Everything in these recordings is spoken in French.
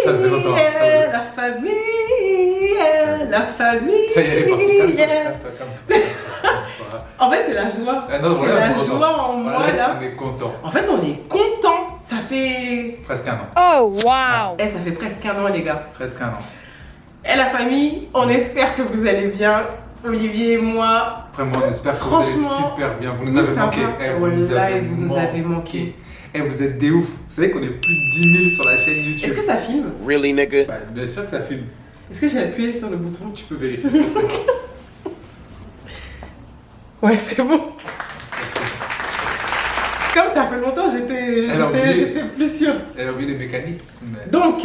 Ça faisait longtemps. La famille, la famille. Ça y est, elle est partie. Calme-toi. En fait, c'est la joie. Ah non, c'est voilà, la joie en moi voilà, là. on est content. En fait, on est content. Ça fait. Presque un an. Oh wow! Eh, ça fait presque un an, les gars. Presque un an. Et la famille, on espère que vous allez bien. Olivier et moi. Vraiment, on espère que vous allez Franchement, super bien. Vous nous avez manqué. Vous nous avez manqué. Eh, vous êtes des ouf. Vous savez qu'on est plus de 10 000 sur la chaîne YouTube. Est-ce que ça filme? Really, nigga? Bah, bien sûr que ça filme. Est-ce que j'ai appuyé sur le bouton? Tu peux vérifier s'il te plaît. Ouais, c'est bon. Comme ça fait longtemps, j'étais plus sûre. Elle a oublié les mécanismes. Donc,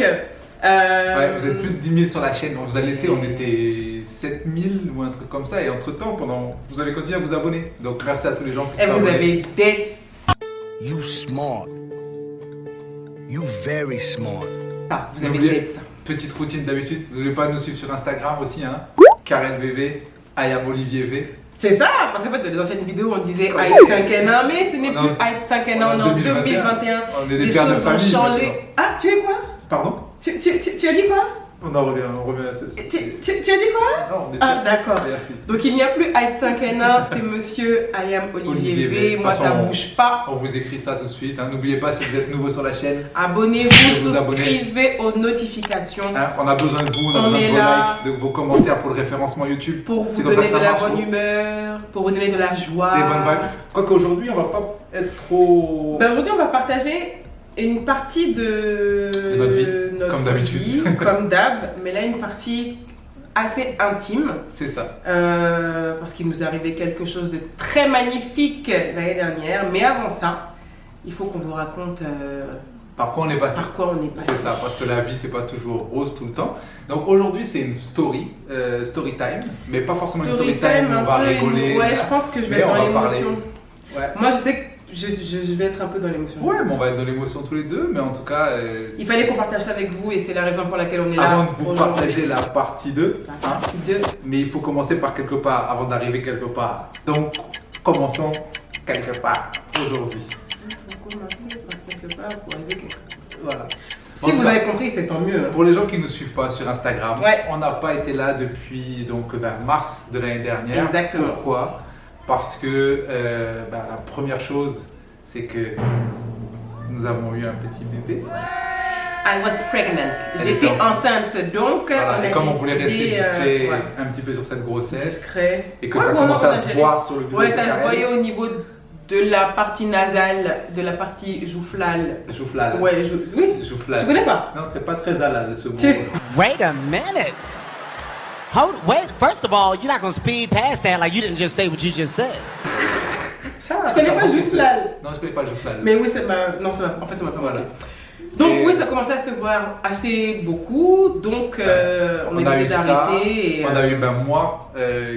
Ouais, vous êtes plus de 10 000 sur la chaîne. On vous a laissé, on était 7 000 ou un truc comme ça. Et entre temps, vous avez continué à vous abonner. Donc merci à tous les gens qui et sont vous abonnés. avez des. You smart. You very smart. Ah, vous avez N'oubliez- des ça. Petite routine d'habitude. Vous n'oubliez pas de nous suivre sur Instagram aussi. Hein. Karen VV, I am Olivier V. C'est ça, parce qu'en fait, dans les anciennes vidéos, on disait Comment Height 5 ans, mais ce n'est On est plus Height 5 ans, on est en 2021. On est des Les pères de choses ont famille. changé. maintenant. Ah, tu es quoi? Pardon? Tu as dit quoi? On en revient, on revient à ça. Tu as dit quoi? Non, on est Ah, pères. d'accord. Merci. Donc il n'y a plus Height 5 ans, c'est monsieur I am Olivier Olivier V. V. Moi, De toute ça façon, bouge pas. On vous écrit ça tout de suite. Hein. N'oubliez pas, si vous êtes nouveau sur la chaîne, Abonnez-vous, vous abonner. souscrivez aux notifications hein, on a besoin de vous, on a On besoin est de vos là. likes, de vos commentaires pour le référencement YouTube. pour C'est vous comme ça donner que de ça la marche, bonne nous. humeur, pour vous donner de la joie. Des bonnes vibes. Quoique aujourd'hui, on va pas être trop. Ben, aujourd'hui, on va partager une partie de notre vie, notre comme d'habitude. vie, comme d'hab, mais là une partie assez intime, C'est ça. parce qu'il nous est arrivé quelque chose de très magnifique l'année dernière. Mais avant ça, il faut qu'on vous raconte Par quoi on est passé. par quoi on est passé. C'est ça, parce que la vie c'est pas toujours rose tout le temps. Donc aujourd'hui c'est une story time, mais pas forcément une story time où on va rigoler. Ouais, je pense que je vais Mais être on dans va parler. l'émotion. Ouais. Moi, je sais que je vais être un peu dans l'émotion. Ouais, bon, on va être dans l'émotion tous les deux, mais en tout cas. Il fallait qu'on partage ça avec vous et c'est la raison pour laquelle on est là. Avant de vous aujourd'hui. partager la partie 2, La partie 2. mais il faut commencer par quelque part avant d'arriver quelque part. Donc commençons quelque part aujourd'hui. Il faut commencer par quelque part pour arriver quelque part. Voilà. Si En tout vous cas, avez compris, c'est tant mieux. Pour les gens qui ne nous suivent pas sur Instagram, Ouais. on n'a pas été là depuis donc, mars de l'année dernière. Exactement. Pourquoi? Parce que la première chose, c'est que nous avons eu un petit bébé. I was pregnant. Elle J'étais était enceinte, donc Voilà, on et a comme on voulait rester décidé, discret ouais, un petit peu sur cette grossesse, discret. et que Ouais, ça bon, commençait on à a se géré. voir sur le visage Ouais, de ça se Karen. voyait au niveau de la partie nasale, de la partie joufflale. Jouflal. Ouais, oui. Jouflal. Tu connais pas? Non, c'est pas très halal ce mot. Tu- Wait a minute. Wait, first of all, you're not gonna speed past that like you didn't just say what you just said. Tu connais pas joufflal? Non, je connais pas Jouflal. Mais oui, c'est ma. Non, c'est en fait, c'est ma Voilà. Donc Et- oui, ça commençait à se voir assez beaucoup, donc on a décidé d'arrêter. et, On a eu moi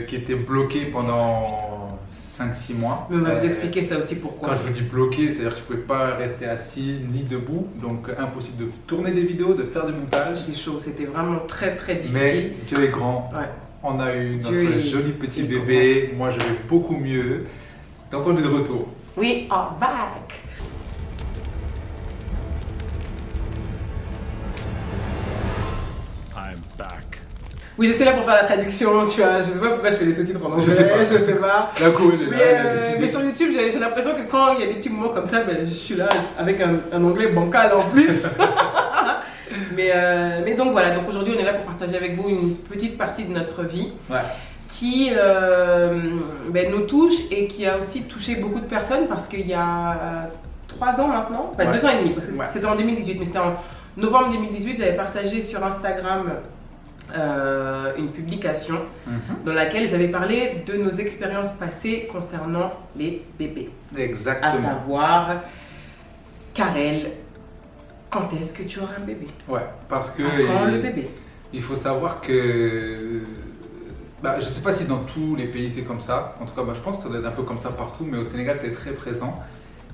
qui était bloqué pendant 5-6 mois. Mais on va vous expliquer ça aussi pourquoi. Quand je vous dis bloqué, c'est-à-dire que je ne pouvais pas rester assis ni debout, donc impossible de tourner des vidéos, de faire du montage. C'était chaud, c'était vraiment très très Mais difficile. Dieu est grand, Ouais. on a eu Dieu notre est- joli petit est bébé, moi je vais beaucoup mieux, donc on est de retour. We are back. I'm back. Oui, je suis là pour faire la traduction, tu vois. Je sais pas pourquoi je fais des sous-titres en anglais. Je sais pas. Je sais pas. D'un coup, elle est là, elle a décidé. Mais sur YouTube, j'ai l'impression que quand il y a des petits moments comme ça, ben, je suis là avec un anglais bancal en plus. mais donc voilà, donc aujourd'hui on est là pour partager avec vous une petite partie de notre vie Ouais. qui nous touche et qui a aussi touché beaucoup de personnes parce qu'il y a 3 ans maintenant, enfin Ouais. 2 ans et demi, parce que Ouais. c'était en 2018, mais c'était en novembre 2018, j'avais partagé sur Instagram une publication dans laquelle j'avais parlé de nos expériences passées concernant les bébés. À Exactement. savoir, Karel, quand est-ce que tu auras un bébé? Ouais, parce que Quand le bébé? il faut savoir que je sais pas si dans tous les pays c'est comme ça, en tout cas je pense que ça doit être un peu comme ça partout, mais au Sénégal c'est très présent.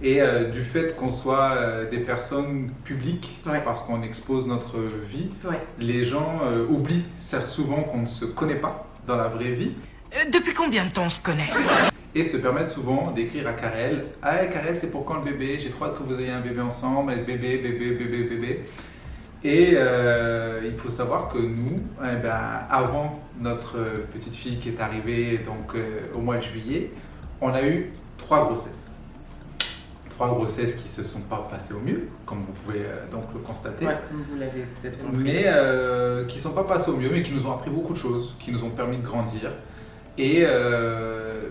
Et du fait qu'on soit des personnes publiques, Ouais. parce qu'on expose notre vie, Ouais. les gens oublient souvent qu'on ne se connaît pas dans la vraie vie Depuis combien de temps on se connaît? et se permettent souvent d'écrire à Karel: Ah, Karel, c'est pour quand le bébé? J'ai trop hâte que vous ayez un bébé ensemble, et bébé. Et il faut savoir que nous, avant notre petite fille qui est arrivée donc, au mois de juillet, on a eu 3 grossesses. 3 grossesses qui ne se sont pas passées au mieux, comme vous pouvez donc le constater. Ouais, comme vous l'avez peut-être compris. Mais qui ne sont pas passées au mieux, mais qui nous ont appris beaucoup de choses, qui nous ont permis de grandir. Et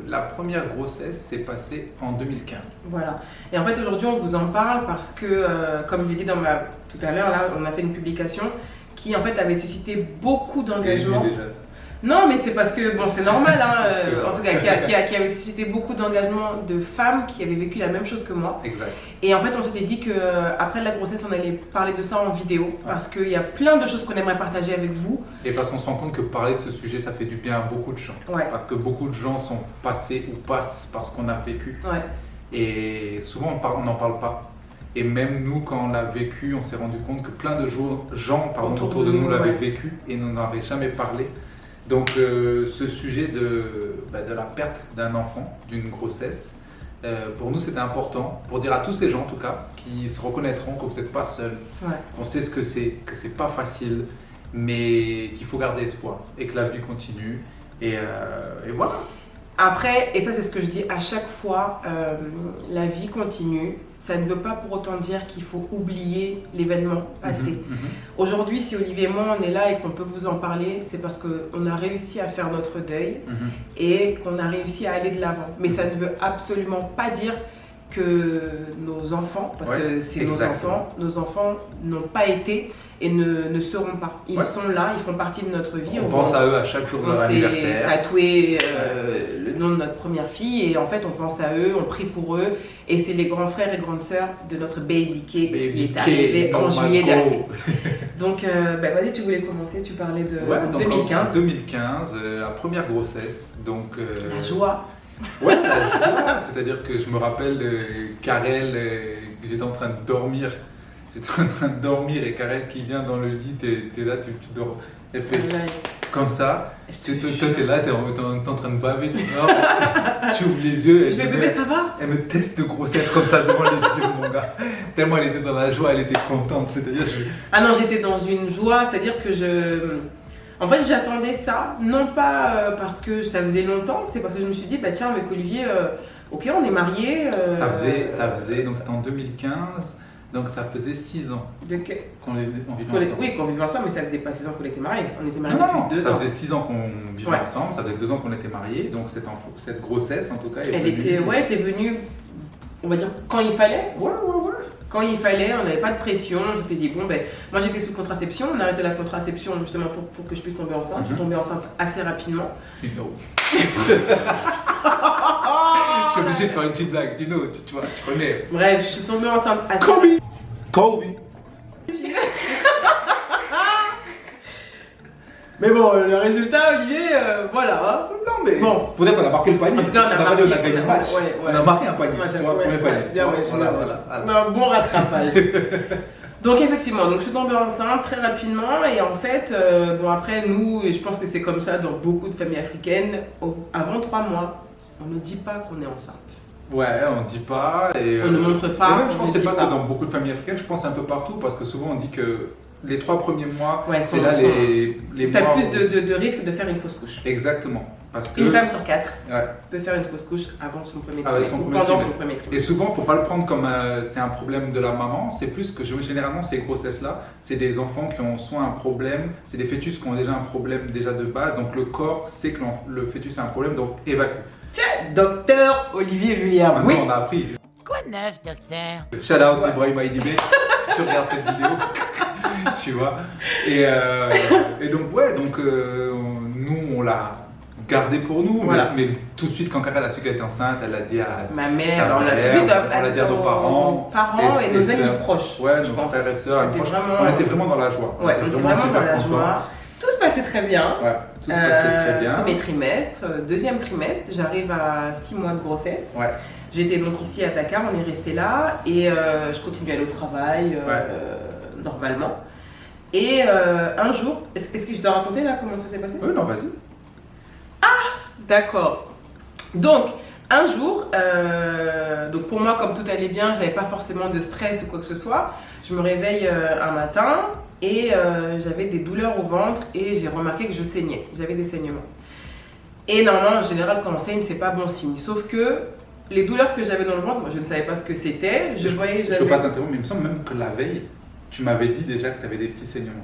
la première grossesse s'est passée en 2015. Voilà. Et en fait, aujourd'hui, on vous en parle parce que, comme je l'ai dit tout à l'heure, là, on a fait une publication qui, en fait, avait suscité beaucoup d'engagement. Non, mais c'est parce que, bon, c'est normal, hein, en tout cas, qui avait suscité beaucoup d'engagement de femmes qui avaient vécu la même chose que moi. Exact. Et en fait, on s'était dit qu'après la grossesse, on allait parler de ça en vidéo, parce qu'il y a plein de choses qu'on aimerait partager avec vous. Et parce qu'on se rend compte que parler de ce sujet, ça fait du bien à beaucoup de gens. Ouais. Parce que beaucoup de gens sont passés ou passent par ce qu'on a vécu. Ouais. Et souvent, on n'en parle pas. Et même nous, quand on l'a vécu, on s'est rendu compte que plein de gens autour de nous l'avaient vécu et nous n'en avaient jamais parlé. Donc ce sujet de la perte d'un enfant, d'une grossesse, pour nous c'était important, pour dire à tous ces gens en tout cas, qui se reconnaîtront que vous n'êtes pas seuls, qu'on sait ce que c'est pas facile, mais qu'il faut garder espoir et que la vie continue. Et voilà. Après, et ça c'est ce que je dis à chaque fois, la vie continue. Ça ne veut pas pour autant dire qu'il faut oublier l'événement passé. Aujourd'hui, si Olivier et moi on est là et qu'on peut vous en parler, c'est parce qu'on a réussi à faire notre deuil et qu'on a réussi à aller de l'avant. Mais ça ne veut absolument pas dire que nos enfants, parce que c'est nos enfants n'ont pas été et ne seront pas. Ils sont là, ils font partie de notre vie. On pense à eux à chaque jour de leur anniversaire. On s'est tatoué le nom de notre première fille et en fait on pense à eux, on prie pour eux et c'est les grands frères et grandes sœurs de notre baby K qui est arrivé en juillet dernier. Donc vas-y, tu voulais commencer, tu parlais de 2015. 2015, la première grossesse, donc... la joie. Ouais, la joie, c'est-à-dire que je me rappelle Karel, j'étais en train de dormir. Et Karel qui vient dans le lit, t'es là, tu dors. Elle fait comme ça. Toi, t'es là, t'es en train de baver, tu ouvres les yeux. Je fais bébé, ça va? Elle me teste de grossesse comme ça devant les yeux, mon gars. Tellement elle était dans la joie, elle était contente. C'est-à-dire, Ah non, j'étais dans une joie, c'est-à-dire que En fait, j'attendais ça, non pas parce que ça faisait longtemps, c'est parce que je me suis dit, tiens, avec Olivier, ok, on est mariés. Ça faisait, donc c'était en 2015, donc ça faisait 6 ans qu'on vivait ensemble. Oui, qu'on vivait ensemble, mais ça faisait pas 6 ans qu'on était mariés. On était mariés depuis 2 ans. Ça faisait 6 ans qu'on vivait ensemble, ça faisait 2 ans qu'on était mariés, donc cette grossesse, en tout cas, elle était venue, on va dire, quand il fallait. Ouais. Quand il fallait, on n'avait pas de pression. J'étais dit, moi j'étais sous contraception, on a arrêté la contraception justement pour que je puisse tomber enceinte. Je suis tombée enceinte assez rapidement. Je suis obligé de faire une petite blague, tu vois, tu connais. Bref, je suis tombée enceinte assez Kobe. Mais bon, le résultat, Olivier, voilà. Non, mais bon, peut-être qu'on a marqué le panier. En tout cas, on a gagné le match. On a marqué un panier. Un bon rattrapage. Donc effectivement, je suis tombée enceinte très rapidement et en fait, après nous, et je pense que c'est comme ça dans beaucoup de familles africaines, avant 3 mois, on ne dit pas qu'on est enceinte. Ouais, on ne dit pas. Et, on ne montre pas. Et même, je pense que c'est pas que dans beaucoup de familles africaines, je pense un peu partout parce que souvent on dit que les 3 premiers mois, c'est là les mois. Tu as plus où... de risque de faire une fausse couche. Exactement. Parce que... Une femme sur 4 peut faire une fausse couche avant son premier trimestre ou pendant son premier trimestre. Et souvent, il ne faut pas le prendre comme c'est un problème de la maman. C'est plus que généralement, ces grossesses-là, c'est des enfants qui ont soit un problème, c'est des fœtus qui ont déjà un problème déjà de base. Donc le corps sait que le fœtus a un problème, donc évacue. Tiens, docteur Olivier Vulliard. Oui, on a appris. Quoi de neuf, docteur? Shout out Ibrahim Aïdibé, si tu regardes cette vidéo. Tu vois. Et donc, nous, on l'a gardé pour nous. Voilà. Mais tout de suite, quand Karel a su qu'elle était enceinte, elle l'a dit à ma mère, on l'a dit à nos parents et nos amis proches. Ouais, nos frères et sœurs. On était vraiment dans la joie. Ouais, on était vraiment dans la joie. Tout se passait très bien. Ouais, tout se passait très bien. Premier trimestre, deuxième trimestre, j'arrive à 6 mois de grossesse. Ouais. J'étais donc ici à Dakar, on est resté là et je continue à aller au travail normalement. Et un jour, est-ce que je dois raconter là comment ça s'est passé? Oui, non, vas-y. Ah, d'accord. Donc, un jour, donc pour moi, comme tout allait bien, j'avais pas forcément de stress ou quoi que ce soit. Je me réveille un matin, et j'avais des douleurs au ventre et j'ai remarqué que je saignais. J'avais des saignements. Et normalement, en général, quand on saigne, c'est pas bon signe. Sauf que les douleurs que j'avais dans le ventre, moi je ne savais pas ce que c'était. Je voyais. Je ne veux pas t'interrompre, mais il me semble même que la veille, tu m'avais dit déjà que tu avais des petits saignements.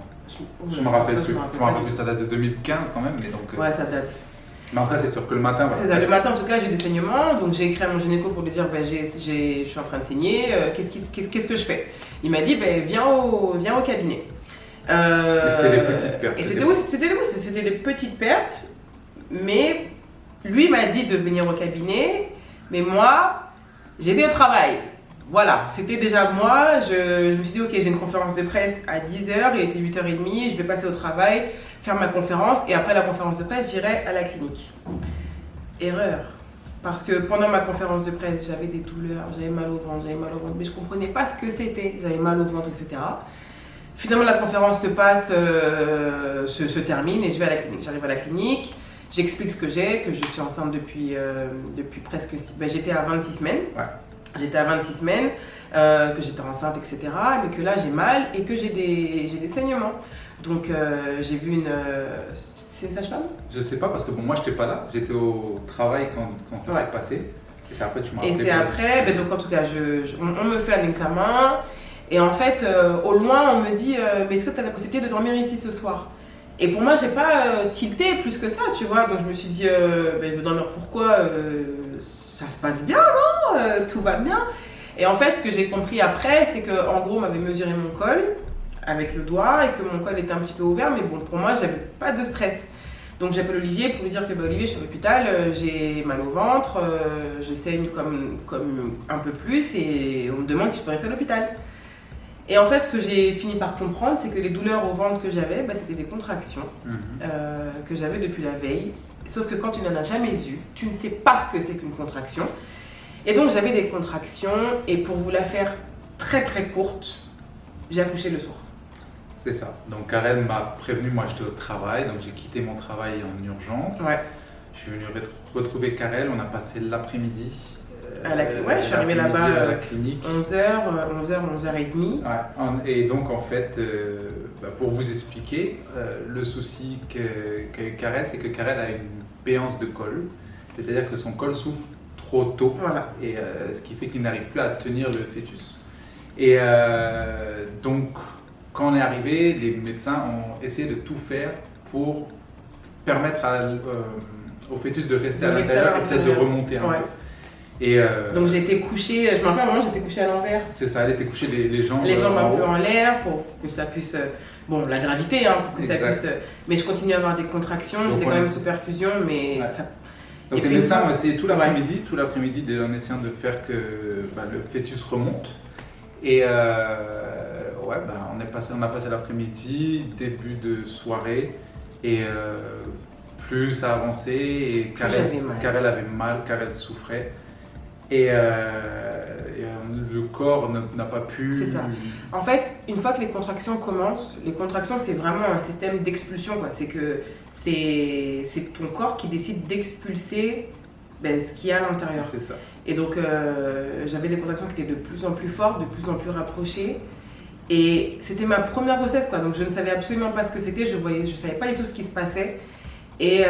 Je me rappelle plus. Je me rappelle plus, ça date de 2015 quand même, mais donc. Ouais, ça date. Mais en tout cas, c'est sûr que le matin. C'est ça, le matin en tout cas, j'ai eu des saignements. Donc j'ai écrit à mon gynéco pour lui dire je suis en train de saigner, qu'est-ce que je fais? Il m'a dit viens au cabinet. Et c'était des petites pertes. Et c'était des petites pertes, mais lui m'a dit de venir au cabinet, mais moi, j'étais au travail. Voilà, c'était déjà moi, je me suis dit ok, j'ai une conférence de presse à 10h, il était 8h30, je vais passer au travail, faire ma conférence et après la conférence de presse, j'irai à la clinique. Erreur, parce que pendant ma conférence de presse, j'avais des douleurs, j'avais mal au ventre, mais je ne comprenais pas ce que c'était, j'avais mal au ventre, etc. Finalement, la conférence se passe, se termine et je vais à la clinique. J'arrive à la clinique, j'explique ce que j'ai, que je suis enceinte depuis presque... j'étais à 26 semaines. Ouais. J'étais à 26 semaines, que j'étais enceinte, etc. Mais que là, j'ai mal et que j'ai des saignements. Donc, j'ai vu une... c'est une sage-femme? Je sais pas, parce que bon, moi, je n'étais pas là. J'étais au travail quand ça s'est passé. Et c'est après que tu m'as rappelé. Et c'est après, donc en tout cas, on me fait un examen. Et en fait, au loin, on me dit mais est-ce que tu as la possibilité de dormir ici ce soir? Et pour moi, j'ai pas tilté plus que ça, tu vois. Donc je me suis dit je veux dormir pourquoi? Ça se passe bien, non? Tout va bien. Et en fait, ce que j'ai compris après, c'est qu'en gros, on m'avait mesuré mon col avec le doigt et que mon col était un petit peu ouvert. Mais bon, pour moi, j'avais pas de stress. Donc j'appelle Olivier pour lui dire que Olivier, je suis à l'hôpital, j'ai mal au ventre, je saigne comme un peu plus et on me demande si je peux rester à l'hôpital. Et en fait, ce que j'ai fini par comprendre, c'est que les douleurs au ventre que j'avais, c'était des contractions que j'avais depuis la veille. Sauf que quand tu n'en as jamais eu, tu ne sais pas ce que c'est qu'une contraction. Et donc, j'avais des contractions. Et pour vous la faire très très courte, j'ai accouché le soir. C'est ça. Donc, Karel m'a prévenu, moi j'étais au travail, donc j'ai quitté mon travail en urgence. Ouais. Je suis venu retrouver Karel, on a passé l'après-midi. Je suis arrivée là-bas à la clinique. 11h30. Ouais. Et donc en fait, pour vous expliquer, le souci qu'a eu Karel, c'est que Karel a une béance de col, c'est-à-dire que son col souffle trop tôt, voilà. Et ce qui fait qu'il n'arrive plus à tenir le fœtus. Et donc quand on est arrivé, les médecins ont essayé de tout faire pour permettre au fœtus de rester à l'intérieur et peut-être de remonter un peu. Et donc j'ai été couchée, je me rappelle à un moment, j'étais couchée à l'envers. C'est ça, elle était couchée les jambes un peu en l'air pour que ça puisse... la gravité, pour que ça puisse... Mais je continue à avoir des contractions, j'étais quand même sous perfusion, mais ça... Donc les médecins ont essayé tout l'après-midi en essayant de faire que le fœtus remonte. Et on a passé l'après-midi, début de soirée, et plus ça avançait, et Karel avait mal, Karel souffrait. Et le corps n'a pas pu... C'est ça. En fait, une fois que les contractions commencent, les contractions c'est vraiment un système d'expulsion, quoi. C'est que c'est ton corps qui décide d'expulser ce qu'il y a à l'intérieur. C'est ça. Et donc j'avais des contractions qui étaient de plus en plus fortes, de plus en plus rapprochées. Et c'était ma première grossesse, quoi. Donc je ne savais absolument pas ce que c'était, je savais pas du tout ce qui se passait. Et à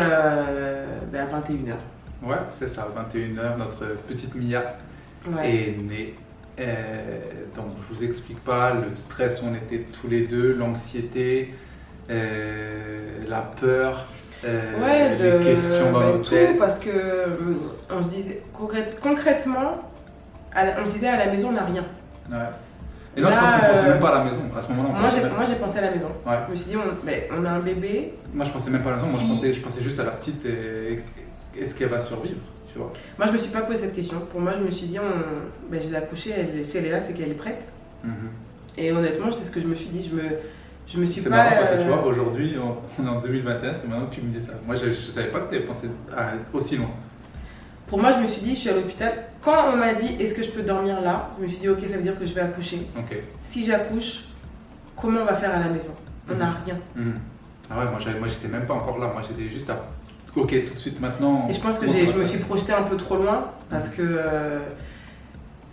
21h. Ouais, c'est ça, 21h, notre petite Mia est née. Donc je vous explique pas le stress où on était tous les deux, l'anxiété, la peur, les questions dans l'hôtel. Tout, parce que on se disait concrètement, on se disait à la maison on n'a rien. Ouais. Et non, je pense qu'on pensait même pas à la maison à ce moment-là. Moi j'ai pensé à la maison. Ouais. Je me suis dit on a un bébé. Moi je pensais même pas à la maison, je pensais juste à la petite et est-ce qu'elle va survivre, tu vois? Moi je me suis pas posé cette question. Pour moi je me suis dit je l'ai accouchée, si elle est là c'est qu'elle est prête. Et honnêtement c'est ce que je me suis dit. Je me suis c'est pas... marrant parce que tu vois aujourd'hui on est en 2021, c'est maintenant que tu me dis ça. Moi je savais pas que tu avais pensé aussi loin. Pour moi, je me suis dit, je suis à l'hôpital. Quand on m'a dit, est-ce que je peux dormir là? Je me suis dit, ok, ça veut dire que je vais accoucher. Okay. Si j'accouche, comment on va faire à la maison? On n'a rien. Ah ouais, moi j'étais même pas encore là. Moi j'étais juste à... Ok, tout de suite maintenant... Et je pense que je me suis projetée un peu trop loin parce que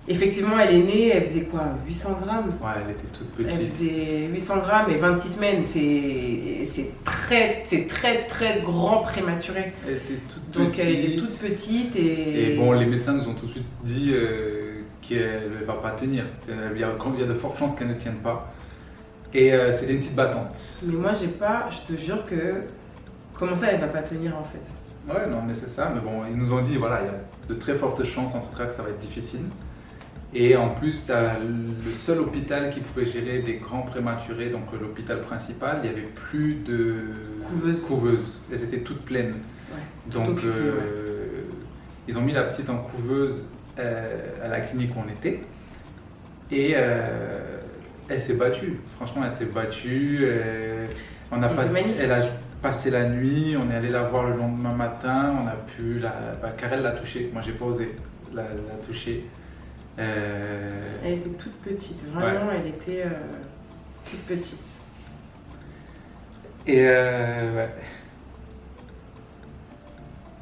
Effectivement, elle est née, elle faisait quoi, 800 grammes? Ouais, elle était toute Elle petite. faisait 800 grammes et 26 semaines. C'est très, très grand prématuré. Elle était toute Donc petite. elle était toute petite Et bon, les médecins nous ont tout de suite dit qu'elle ne va pas tenir. Il y a de fortes chances qu'elle ne tienne pas. Et c'était une petite battante. Mais moi, je te jure que. Comment ça, elle va pas tenir en fait? Ouais, non, mais c'est ça. Mais bon, ils nous ont dit, voilà, il y a de très fortes chances en tout cas que ça va être difficile. Et en plus, le seul hôpital qui pouvait gérer des grands prématurés, donc l'hôpital principal, il n'y avait plus de couveuse. Elles étaient toutes pleines. Ouais, Donc, occupé, ils ont mis la petite en couveuse à la clinique où on était. Et elle s'est battue. Franchement, elle s'est battue. Elle a passé la nuit. On est allé la voir le lendemain matin. On a pu Karel l'a touchée. Moi, j'ai pas osé la toucher. Elle était toute petite. Vraiment, elle était toute petite. Et ouais.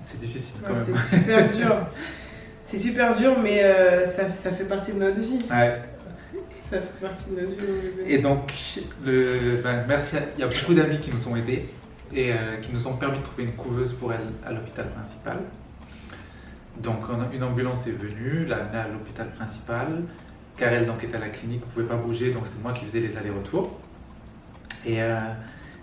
C'est difficile quand même. C'est super dur. C'est super dur, mais ça fait partie de notre vie. Ouais. Ça fait partie de notre vie. Et donc, merci. Il y a beaucoup d'amis qui nous ont aidés et qui nous ont permis de trouver une couveuse pour elle à l'hôpital principal. Donc, une ambulance est venue, l'a amenée à l'hôpital principal. Karel donc était à la clinique, ne pouvait pas bouger, donc c'est moi qui faisais les allers-retours. Et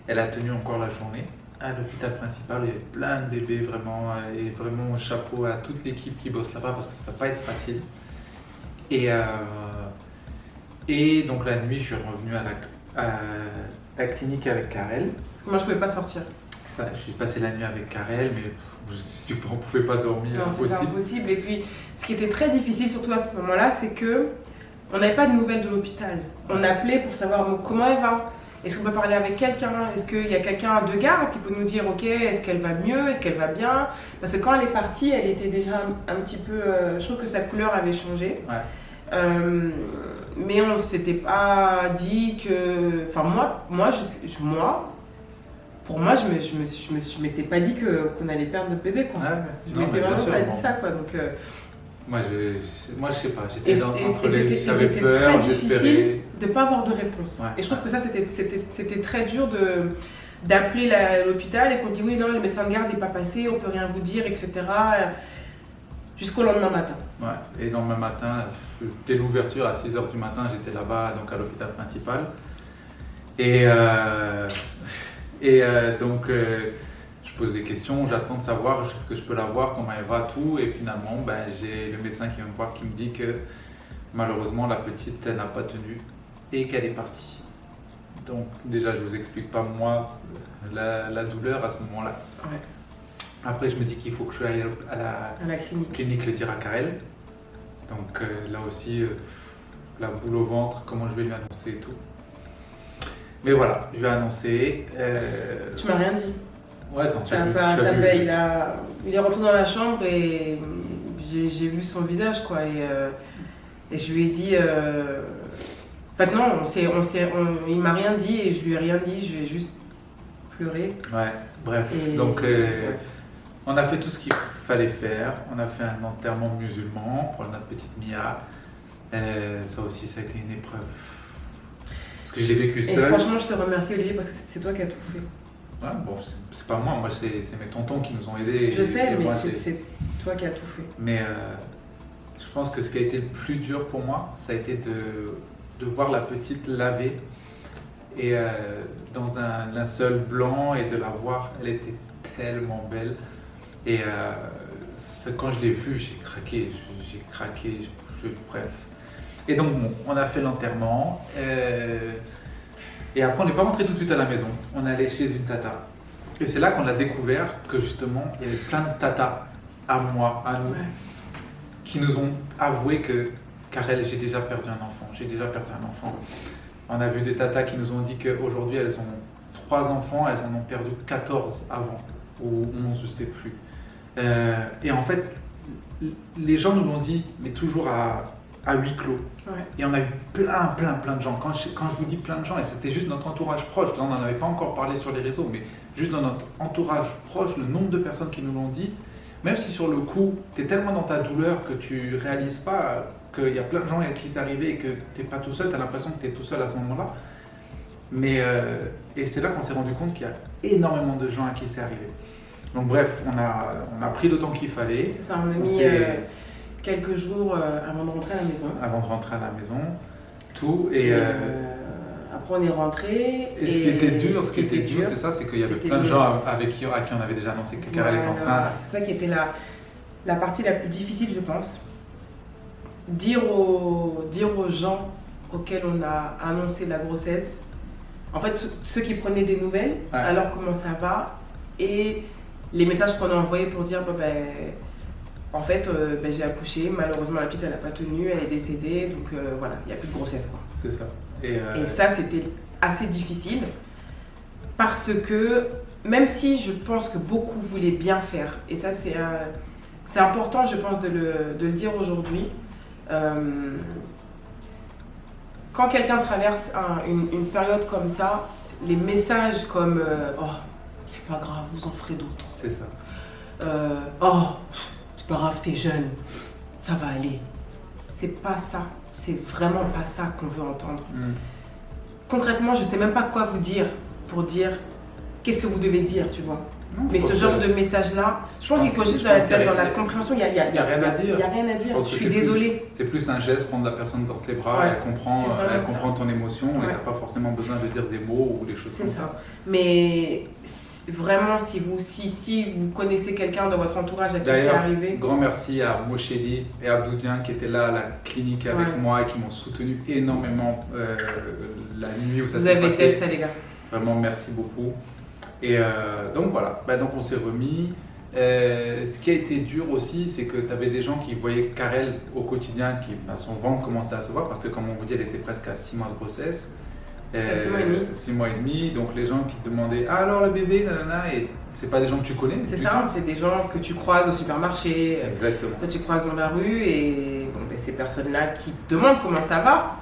elle a tenu encore la journée à l'hôpital principal. Il y avait plein de bébés, vraiment, et vraiment chapeau à toute l'équipe qui bosse là-bas parce que ça ne va pas être facile. Et donc la nuit, je suis revenu à la clinique avec Karel. Parce que moi, je pouvais pas sortir. Je suis passé la nuit avec Karel, mais je sais qu'on ne pouvait pas dormir. Non, c'était impossible. Et puis, ce qui était très difficile, surtout à ce moment-là, c'est que on n'avait pas de nouvelles de l'hôpital. On appelait pour savoir comment elle va. Est-ce qu'on peut parler avec quelqu'un? Est-ce qu'il y a quelqu'un de garde qui peut nous dire, ok, est-ce qu'elle va mieux? Est-ce qu'elle va bien? Parce que quand elle est partie, elle était déjà un petit peu... je trouve que sa couleur avait changé. Ouais. Mais on ne s'était pas dit que... Enfin, pour moi, je m'étais pas dit qu'on allait perdre notre bébé, quoi. Ouais, Je m'étais vraiment pas dit ça, quoi. Donc, moi, je sais pas. J'étais c'était peur, très difficile j'espérais. de ne pas avoir de réponse. Ouais. Et je trouve que ça, c'était très dur d'appeler l'hôpital et qu'on dit oui, non, le médecin de garde n'est pas passé, on peut rien vous dire, etc. Jusqu'au lendemain matin. Ouais. Et le lendemain matin, dès l'ouverture à 6h du matin, j'étais là-bas, donc à l'hôpital principal. Donc, je pose des questions, j'attends de savoir est-ce que je peux la voir, comment elle va, tout. Et finalement, j'ai le médecin qui vient me voir qui me dit que malheureusement, la petite n'a pas tenu et qu'elle est partie. Donc, déjà, je vous explique pas moi la douleur à ce moment-là. Ouais. Après, je me dis qu'il faut que je aille à la clinique le dire à Karel. Donc, là aussi, la boule au ventre, comment je vais lui annoncer et tout. Mais voilà, je lui ai annoncé. Tu m'as rien dit. Ouais, attends, tu as vu. Il est rentré dans la chambre et j'ai vu son visage, quoi. Et je lui ai dit. En fait, non, il m'a rien dit et je lui ai rien dit, je lui ai juste pleuré. Ouais, bref. Donc, on a fait tout ce qu'il fallait faire. On a fait un enterrement musulman pour notre petite Mia. Ça aussi, ça a été une épreuve. Parce que je l'ai vécu seul. Et franchement, je te remercie, Olivier, parce que c'est toi qui as tout fait. Ouais, bon, c'est pas moi, c'est mes tontons qui nous ont aidés. Je sais, mais c'est toi qui as tout fait. Mais je pense que ce qui a été le plus dur pour moi, ça a été de voir la petite laver et dans un linceul blanc et de la voir, elle était tellement belle. Et quand je l'ai vue, j'ai craqué, bref. Et donc bon, on a fait l'enterrement et après on n'est pas rentré tout de suite à la maison, on est allé chez une tata. Et c'est là qu'on a découvert que justement il y avait plein de tatas à moi, à nous, qui nous ont avoué que Karel, j'ai déjà perdu un enfant. On a vu des tatas qui nous ont dit qu'aujourd'hui elles ont 3 enfants, elles en ont perdu 14 avant, ou 11, je sais plus. Et en fait, les gens nous l'ont dit, mais toujours à huis clos. Ouais. Et on a eu plein de gens. Quand je vous dis plein de gens, et c'était juste notre entourage proche, là on n'en avait pas encore parlé sur les réseaux, mais juste dans notre entourage proche, le nombre de personnes qui nous l'ont dit, même si sur le coup, tu es tellement dans ta douleur que tu réalises pas qu'il y a plein de gens à qui c'est arrivé et que t'es pas tout seul, t'as l'impression que t'es tout seul à ce moment-là. Mais et c'est là qu'on s'est rendu compte qu'il y a énormément de gens à qui c'est arrivé. Donc bref, on a pris le temps qu'il fallait. C'est ça, on a mis quelques jours avant de rentrer à la maison. Avant de rentrer à la maison, tout. Et après on est rentré. Et ce qui était dur, c'est ça, c'est qu'il y avait plein de gens à qui on avait déjà annoncé que Karel est enceinte. C'est ça qui était la partie la plus difficile, je pense. Dire aux gens auxquels on a annoncé la grossesse, en fait, ceux qui prenaient des nouvelles, alors comment ça va, et les messages qu'on a envoyés pour dire, en fait, j'ai accouché, malheureusement la petite elle n'a pas tenu, elle est décédée, donc voilà, il n'y a plus de grossesse, quoi. C'est ça. Et ça, c'était assez difficile, parce que même si je pense que beaucoup voulaient bien faire, et ça c'est important, je pense, de le dire aujourd'hui, quand quelqu'un traverse une période comme ça, les messages comme oh, c'est pas grave, vous en ferez d'autres. C'est ça. Oh, c'est pas grave, t'es jeune, ça va aller. C'est pas ça, c'est vraiment pas ça qu'on veut entendre. Concrètement, je sais même pas quoi vous dire pour dire qu'est-ce que vous devez dire, tu vois. Non, mais ce genre de message-là, je pense qu'il faut juste dans la compréhension, il n'y a rien à dire. Il y a rien à dire, je suis désolée. C'est plus un geste, prendre la personne dans ses bras, elle comprend ton émotion et t'as pas forcément besoin de dire des mots ou des choses comme ça. C'est ça. Mais vraiment, si vous connaissez quelqu'un dans votre entourage à qui c'est arrivé. Grand merci à Mosheli et Abdoudien qui étaient là à la clinique avec moi et qui m'ont soutenu énormément la nuit où ça s'est passé. Vous avez fait ça, les gars. Vraiment, merci beaucoup. Et donc voilà, donc on s'est remis. Ce qui a été dur aussi, c'est que tu avais des gens qui voyaient Karel au quotidien, son ventre commençait à se voir parce que comme on vous dit, elle était presque à 6 mois de grossesse. 6 mois et demi. 6 mois et demi, donc les gens qui te demandaient ah, alors le bébé, nanana, et c'est pas des gens que tu connais. C'est ça, c'est des gens que tu croises au supermarché, que tu croises dans la rue, et ces personnes-là qui te demandent comment ça va.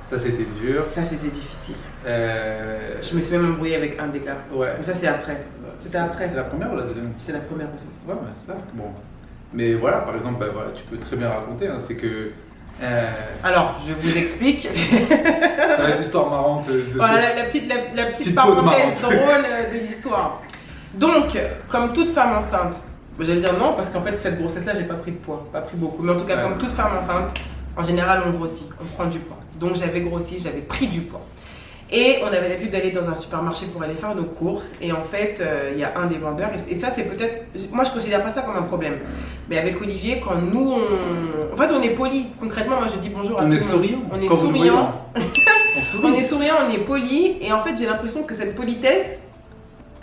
Ça c'était dur. Ça c'était difficile. Je me suis même embrouillée avec un des gars. Ouais. Mais ça c'est après. C'était après. C'est la première ou la deuxième? C'est la première grossesse. Ouais, c'est ça. Bon. Mais voilà, par exemple, voilà, tu peux très bien raconter. C'est que. Alors, je vous explique. Ça va être une histoire marrante. Voilà la petite parenthèse drôle de l'histoire. Donc, comme toute femme enceinte, j'allais dire non parce qu'en fait cette grossesse-là, j'ai pas pris de poids, pas pris beaucoup. Mais en tout cas, comme toute femme enceinte, en général, on grossit, on prend du poids. Donc j'avais grossi, j'avais pris du poids. Et on avait l'habitude d'aller dans un supermarché pour aller faire nos courses. Et en fait, il y a un des vendeurs, et ça c'est peut-être... Moi je considère pas ça comme un problème. Mais avec Olivier, quand nous, en fait on est poli. Concrètement, moi je dis bonjour à tout le monde. On est souriant. On est souriant, on est poli. Et en fait j'ai l'impression que cette politesse,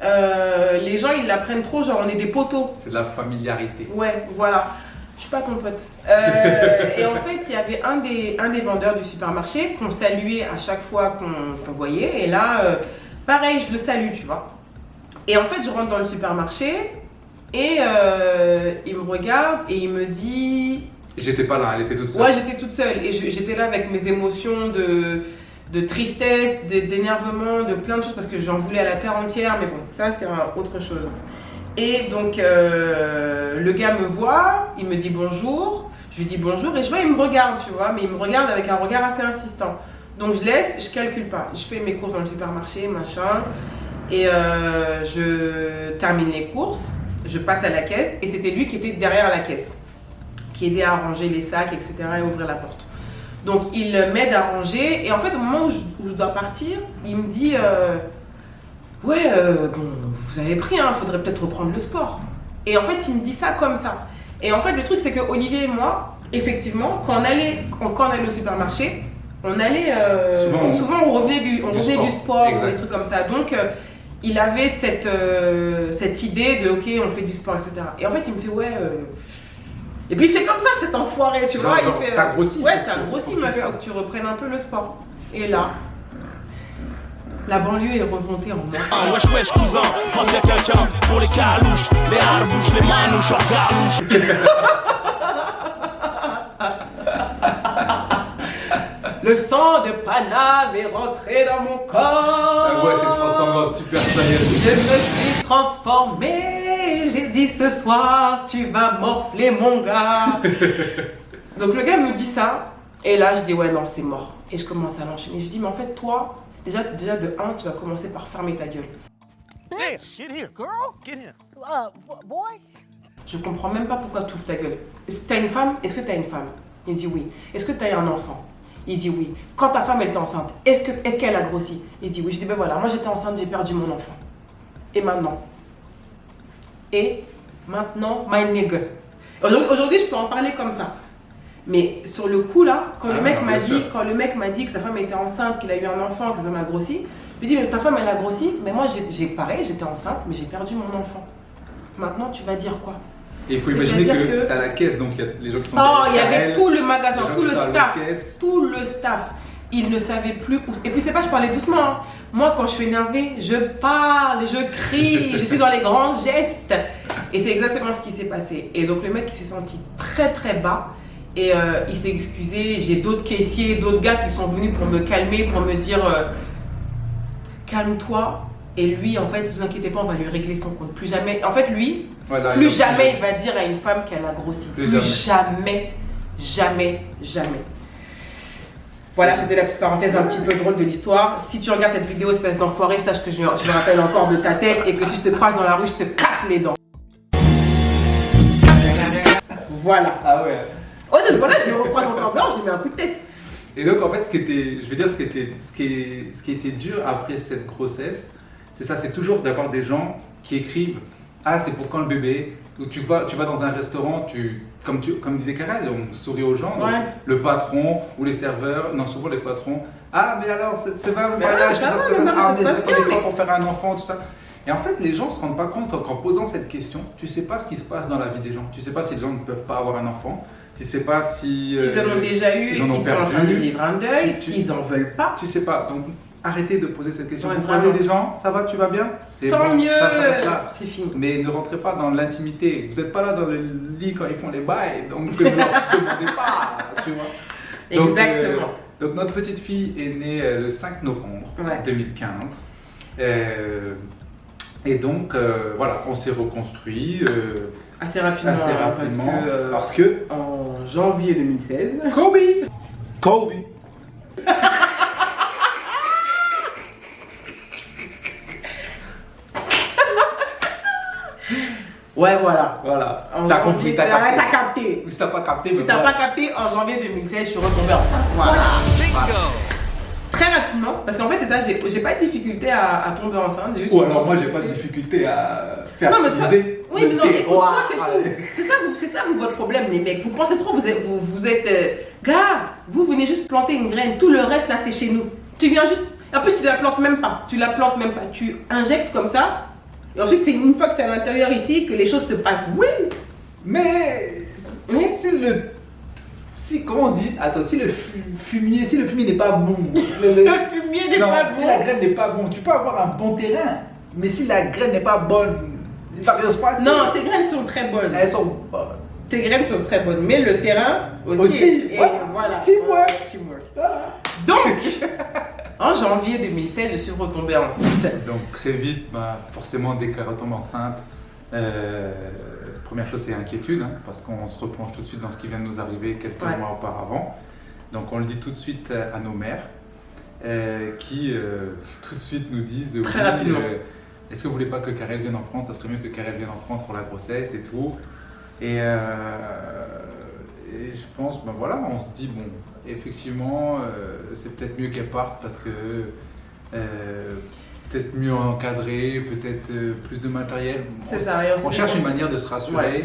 les gens ils la prennent trop, genre on est des poteaux. C'est de la familiarité. Ouais, voilà. Je suis pas ton pote. Et en fait, il y avait un des vendeurs du supermarché qu'on saluait à chaque fois qu'on voyait. Et là, pareil, je le salue, tu vois. Et en fait, je rentre dans le supermarché et il me regarde et il me dit... J'étais pas là, elle était toute seule. Ouais, j'étais toute seule. Et j'étais là avec mes émotions de tristesse, d'énervement, de plein de choses parce que j'en voulais à la terre entière. Mais bon, ça, c'est autre chose. Et donc, le gars me voit, il me dit bonjour, je lui dis bonjour et je vois, il me regarde, tu vois, mais il me regarde avec un regard assez insistant. Donc, je laisse, je calcule pas. Je fais mes courses dans le supermarché, machin, et je termine les courses, je passe à la caisse, et c'était lui qui était derrière la caisse, qui aidait à ranger les sacs, etc., et ouvrir la porte. Donc, il m'aide à ranger, et en fait, au moment où je dois partir, il me dit... Ouais, bon, vous avez pris, hein, faudrait peut-être reprendre le sport. Et en fait, il me dit ça comme ça. Et en fait, le truc, c'est que Olivier et moi, effectivement, quand on allait au supermarché, on allait. Souvent, on revenait du sport ou des trucs comme ça. Donc, il avait cette idée de, ok, on fait du sport, etc. Et en fait, il me fait, ouais. Et puis, il fait comme ça, cet enfoiré, tu vois. Il fait. T'as grossi. Ouais, t'as grossi, meuf, faut que tu reprennes un peu le sport. Et là. La banlieue est remontée en moi. Wesh wesh cousin, pense à quelqu'un pour les calouches, les harbouches, les manouches en galouche. Le sang de Paname est rentré dans mon corps. Ouais, c'est transformé en Super Saiyan. Je me suis transformé. J'ai dit ce soir, tu vas morfler mon gars. Donc le gars me dit ça, et là je dis ouais non c'est mort. Et je commence à l'enchaîner. Je dis mais en fait toi, déjà de 1, tu vas commencer par fermer ta gueule. Damn, get here, girl. Get here. Boy? Je comprends même pas pourquoi tu ouvres ta gueule. T'as une femme? Est-ce que t'as une femme? Il dit oui. Est-ce que t'as un enfant? Il dit oui. Quand ta femme elle était enceinte, est-ce qu'elle a grossi? Il dit oui. Je dis ben voilà, moi j'étais enceinte, j'ai perdu mon enfant. Et maintenant? My nigga. Aujourd'hui, je peux en parler comme ça. Mais sur le coup là, quand le mec m'a dit que sa femme était enceinte, qu'il a eu un enfant, que sa femme a grossi, je lui dis mais ta femme elle a grossi, mais moi pareil, j'étais enceinte, mais j'ai perdu mon enfant. Maintenant tu vas dire quoi? Et il faut imaginer que c'est à la caisse, donc il y a les gens qui sont. Oh, il y avait tout le magasin, tout le staff. Ils ne savaient plus où. Et puis c'est pas, je parlais doucement. Hein. Moi, quand je suis énervée, je parle, je crie, je suis dans les grands gestes. Et c'est exactement ce qui s'est passé. Et donc le mec, il s'est senti très très bas. Et il s'est excusé. J'ai d'autres caissiers, d'autres gars qui sont venus pour me calmer, pour me dire calme-toi. Et lui, en fait, vous inquiétez pas, on va lui régler son compte. Plus jamais. En fait, lui, voilà, plus jamais il va dire à une femme qu'elle a grossi. Plus jamais. Voilà, c'était la petite parenthèse un petit peu drôle de l'histoire. Si tu regardes cette vidéo, espèce d'enfoiré, sache que je me rappelle encore de ta tête et que si je te croise dans la rue, je te casse les dents. Voilà. Ah ouais. Oh, donc voilà, je le recroise encore dehors, je lui mets un coup de tête. Et donc, en fait, ce qui était dur après cette grossesse, c'est ça, c'est toujours d'avoir des gens qui écrivent « Ah, c'est pour quand le bébé ?» Ou tu vas dans un restaurant, comme disait Karel, on sourit aux gens, ouais. Le patron ou les serveurs, non souvent les patrons, « Ah, mais alors, c'est pas un mariage, pour faire un enfant, tout ça. » Et en fait, les gens ne se rendent pas compte qu'en posant cette question, tu ne sais pas ce qui se passe dans la vie des gens. Tu ne sais pas si les gens ne peuvent pas avoir un enfant. Tu ne sais pas si... S'ils en ont déjà eu, qu'ils sont en train de vivre un deuil, s'ils n'en veulent pas. Tu ne sais pas. Donc, arrêtez de poser cette question. Vous croisez des gens, ça va, tu vas bien? Tant mieux, ça s'arrête là. C'est fini. Mais ne rentrez pas dans l'intimité. Vous n'êtes pas là dans le lit quand ils font les bails. Donc, ne leur demandez pas, tu vois. Donc, exactement. Donc, notre petite fille est née le 5 novembre 2015. Et donc, voilà, on s'est reconstruit assez rapidement parce que en janvier 2016, Kobe. Ouais, voilà. T'as compris, t'as capté. Ou si t'as pas capté, si t'as pas capté, en janvier 2016, je suis retombée enceinte. Voilà. Très rapidement, parce qu'en fait c'est ça, j'ai pas de difficulté à tomber enceinte. Ou alors moi j'ai pas de difficulté à faire utiliser. Oui, mais non, écoute-moi, c'est tout. C'est ça votre problème les mecs. Vous pensez trop, vous êtes... gars, vous venez juste planter une graine, tout le reste là c'est chez nous. Tu viens juste... En plus tu la plantes même pas, tu injectes comme ça. Et ensuite c'est une fois que c'est à l'intérieur ici que les choses se passent. Oui, mais comment on dit? Attends, si le fumier n'est pas bon. Le fumier n'est pas bon. Si la graine n'est pas bonne, tu peux avoir un bon terrain. Mais si la graine n'est pas bonne, ça ne se passe. Non, tes graines sont très bonnes. Elles sont bonnes. Tes graines sont très bonnes, mais le terrain aussi. Et voilà. Teamwork. Donc, en janvier 2016, je suis retombée enceinte. Donc très vite, forcément, dès qu'elle retombe enceinte, première chose c'est l'inquiétude, hein, parce qu'on se replonge tout de suite dans ce qui vient de nous arriver quelques mois auparavant. Donc on le dit tout de suite à nos mères, qui tout de suite nous disent très rapidement. Est-ce que vous voulez pas que Karel vienne en France? Ça serait mieux que Karel vienne en France pour la grossesse et tout. Et je pense, voilà, on se dit, bon, effectivement, c'est peut-être mieux qu'elle parte parce que peut-être mieux encadré, peut-être plus de matériel. C'est ça. On cherche une manière de se rassurer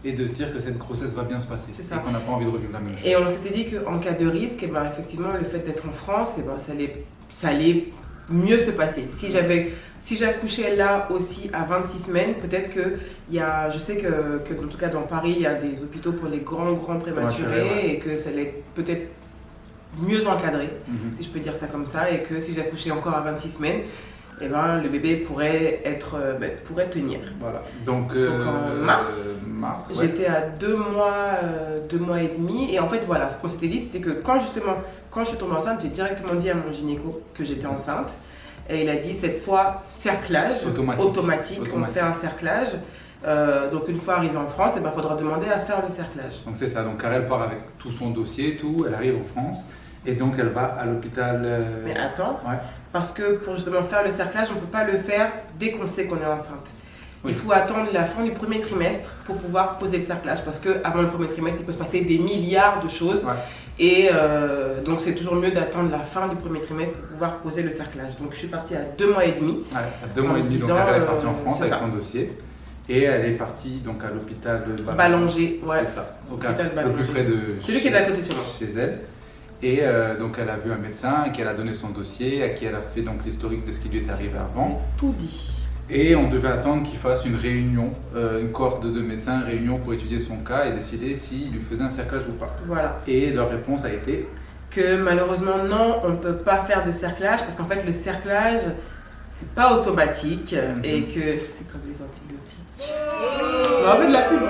et de se dire que cette grossesse va bien se passer et qu'on n'a pas envie de revivre la même chose. Et on s'était dit qu'en cas de risque, effectivement, le fait d'être en France, ça allait mieux se passer. Si j'accouchais là aussi à 26 semaines, peut-être je sais que en tout cas dans Paris, il y a des hôpitaux pour les grands prématurés et que ça allait peut-être mieux encadré, si je peux dire ça comme ça, et que si j'accouchais encore à 26 semaines, le bébé pourrait tenir. Voilà. Donc en mars j'étais à 2 mois et demi, et en fait voilà, ce qu'on s'était dit, c'était que quand je suis tombée enceinte, j'ai directement dit à mon gynéco que j'étais enceinte, et il a dit cette fois cerclage automatique. On fait un cerclage. Donc une fois arrivé en France, il faudra demander à faire le cerclage. Donc c'est ça, donc Karel part avec tout son dossier, tout, elle arrive en France et donc elle va à l'hôpital. Mais attends, Ouais. parce que pour justement faire le cerclage, on ne peut pas le faire dès qu'on sait qu'on est enceinte. Oui. Il faut attendre la fin du premier trimestre pour pouvoir poser le cerclage parce qu'avant le premier trimestre, il peut se passer des milliards de choses. Ouais. Et donc c'est toujours mieux d'attendre la fin du premier trimestre pour pouvoir poser le cerclage. Donc je suis partie à 2 mois et demi. Ouais, à 2 mois et demi, donc disant, elle est partie en France c'est avec ça. son dossier. Et elle est partie donc à l'hôpital de Ballanger, ouais. C'est ça, donc Hôpital le Ballanger. plus près de Celui qui est à côté de chez moi. chez elle. Et donc elle a vu un médecin à qui elle a donné son dossier, à qui elle a fait donc l'historique de ce qui lui est arrivé avant. Tout dit. Et on devait attendre qu'il fasse une réunion, une cohorte de médecins, une réunion pour étudier son cas et décider s'il lui faisait un cerclage ou pas. Voilà. Et leur réponse a été Que malheureusement, non, on ne peut pas faire de cerclage parce qu'en fait, le cerclage, c'est pas automatique et que c'est comme les antibiotiques. On en fait de la pub.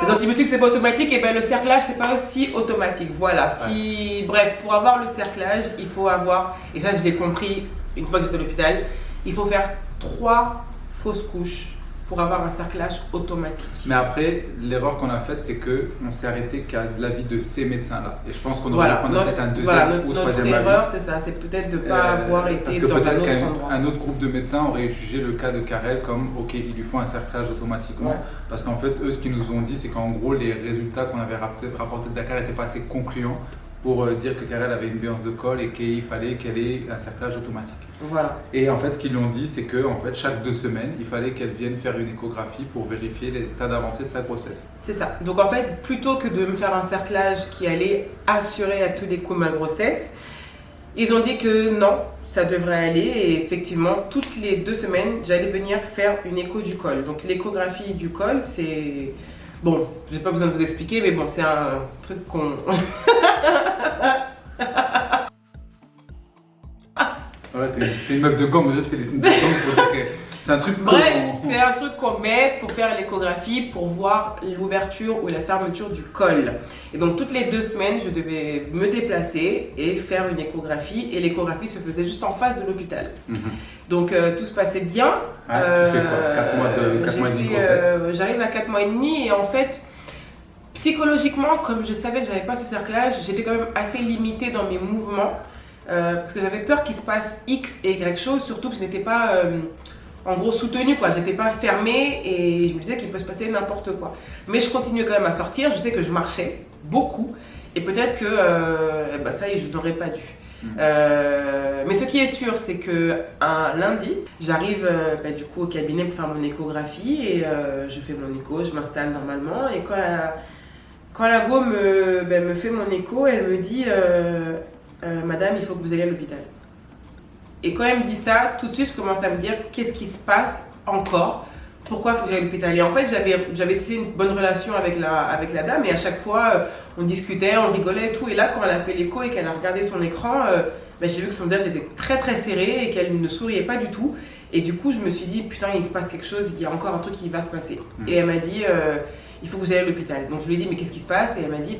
Les antibiotiques, c'est pas automatique et ben le cerclage, c'est pas aussi automatique. Voilà. Si, bref, pour avoir le cerclage, il faut avoir, et ça je l'ai compris une fois que j'étais à l'hôpital, il faut faire 3 fausses couches pour avoir un cerclage automatique. Mais après, l'erreur qu'on a faite, c'est qu'on s'est arrêté qu'à l'avis de ces médecins-là. Et je pense qu'on aurait Voilà, dû prendre peut-être un deuxième voilà, ou notre troisième avis. erreur, c'est ça, c'est peut-être de ne pas avoir Parce été que dans un peut-être autre qu'un endroit. un autre groupe de médecins aurait étudié le cas de Karel comme ok, il lui faut un cerclage automatiquement. Ouais. Parce qu'en fait, eux, ce qu'ils nous ont dit, c'est qu'en gros, les résultats qu'on avait rapportés de Dakar n'étaient pas assez concluants pour dire que Karel avait une béance de col et qu'il fallait qu'elle ait un cerclage automatique. Voilà. Et en fait, ce qu'ils lui ont dit, c'est que en fait, chaque 2 semaines, il fallait qu'elle vienne faire une échographie pour vérifier l'état d'avancée de sa grossesse. C'est ça. Donc en fait, plutôt que de me faire un cerclage qui allait assurer à tous les coups ma grossesse, ils ont dit que non, ça devrait aller. Et effectivement, toutes les 2 semaines, j'allais venir faire une écho du col. Donc l'échographie du col, c'est... Bon, j'ai pas besoin de vous expliquer, mais bon, c'est un truc qu'on... Voilà, t'es une meuf de gants, mais déjà tu fais des signes de gants pour dire que c'est un truc qu'on- Bref, c'est un truc qu'on met pour faire l'échographie, pour voir l'ouverture ou la fermeture du col. Et donc toutes les 2 semaines, je devais me déplacer et faire une échographie. Et l'échographie se faisait juste en face de l'hôpital. Mhm. Donc tout se passait bien. Tu fais quoi 4 mois et demi de grossesse J'arrive à 4 mois et demi et en fait, psychologiquement, comme je savais que j'avais pas ce cerclage, j'étais quand même assez limitée dans mes mouvements. Parce que j'avais peur qu'il se passe X et Y choses, surtout que je n'étais pas en gros soutenue, quoi. J'étais pas fermée et je me disais qu'il peut se passer n'importe quoi. Mais je continuais quand même à sortir, je sais que je marchais beaucoup et peut-être que ça y est, je n'aurais pas dû. Mais ce qui est sûr, c'est que un lundi, j'arrive du coup au cabinet pour faire mon échographie et je fais mon écho, je m'installe normalement et quand la go me fait mon écho, elle me dit Madame, il faut que vous alliez à l'hôpital. Et quand elle me dit ça, tout de suite, je commence à me dire qu'est-ce qui se passe encore, pourquoi il faut que j'aille à l'hôpital. Et en fait, j'avais tissé une bonne relation avec la dame et à chaque fois, on discutait, on rigolait et tout. Et là, quand elle a fait l'écho et qu'elle a regardé son écran, j'ai vu que son visage était très très serré et qu'elle ne souriait pas du tout. Et du coup, je me suis dit, putain, il se passe quelque chose, il y a encore un truc qui va se passer. Et elle m'a dit, il faut que vous alliez à l'hôpital. Donc je lui ai dit, mais qu'est-ce qui se passe? Et elle m'a dit,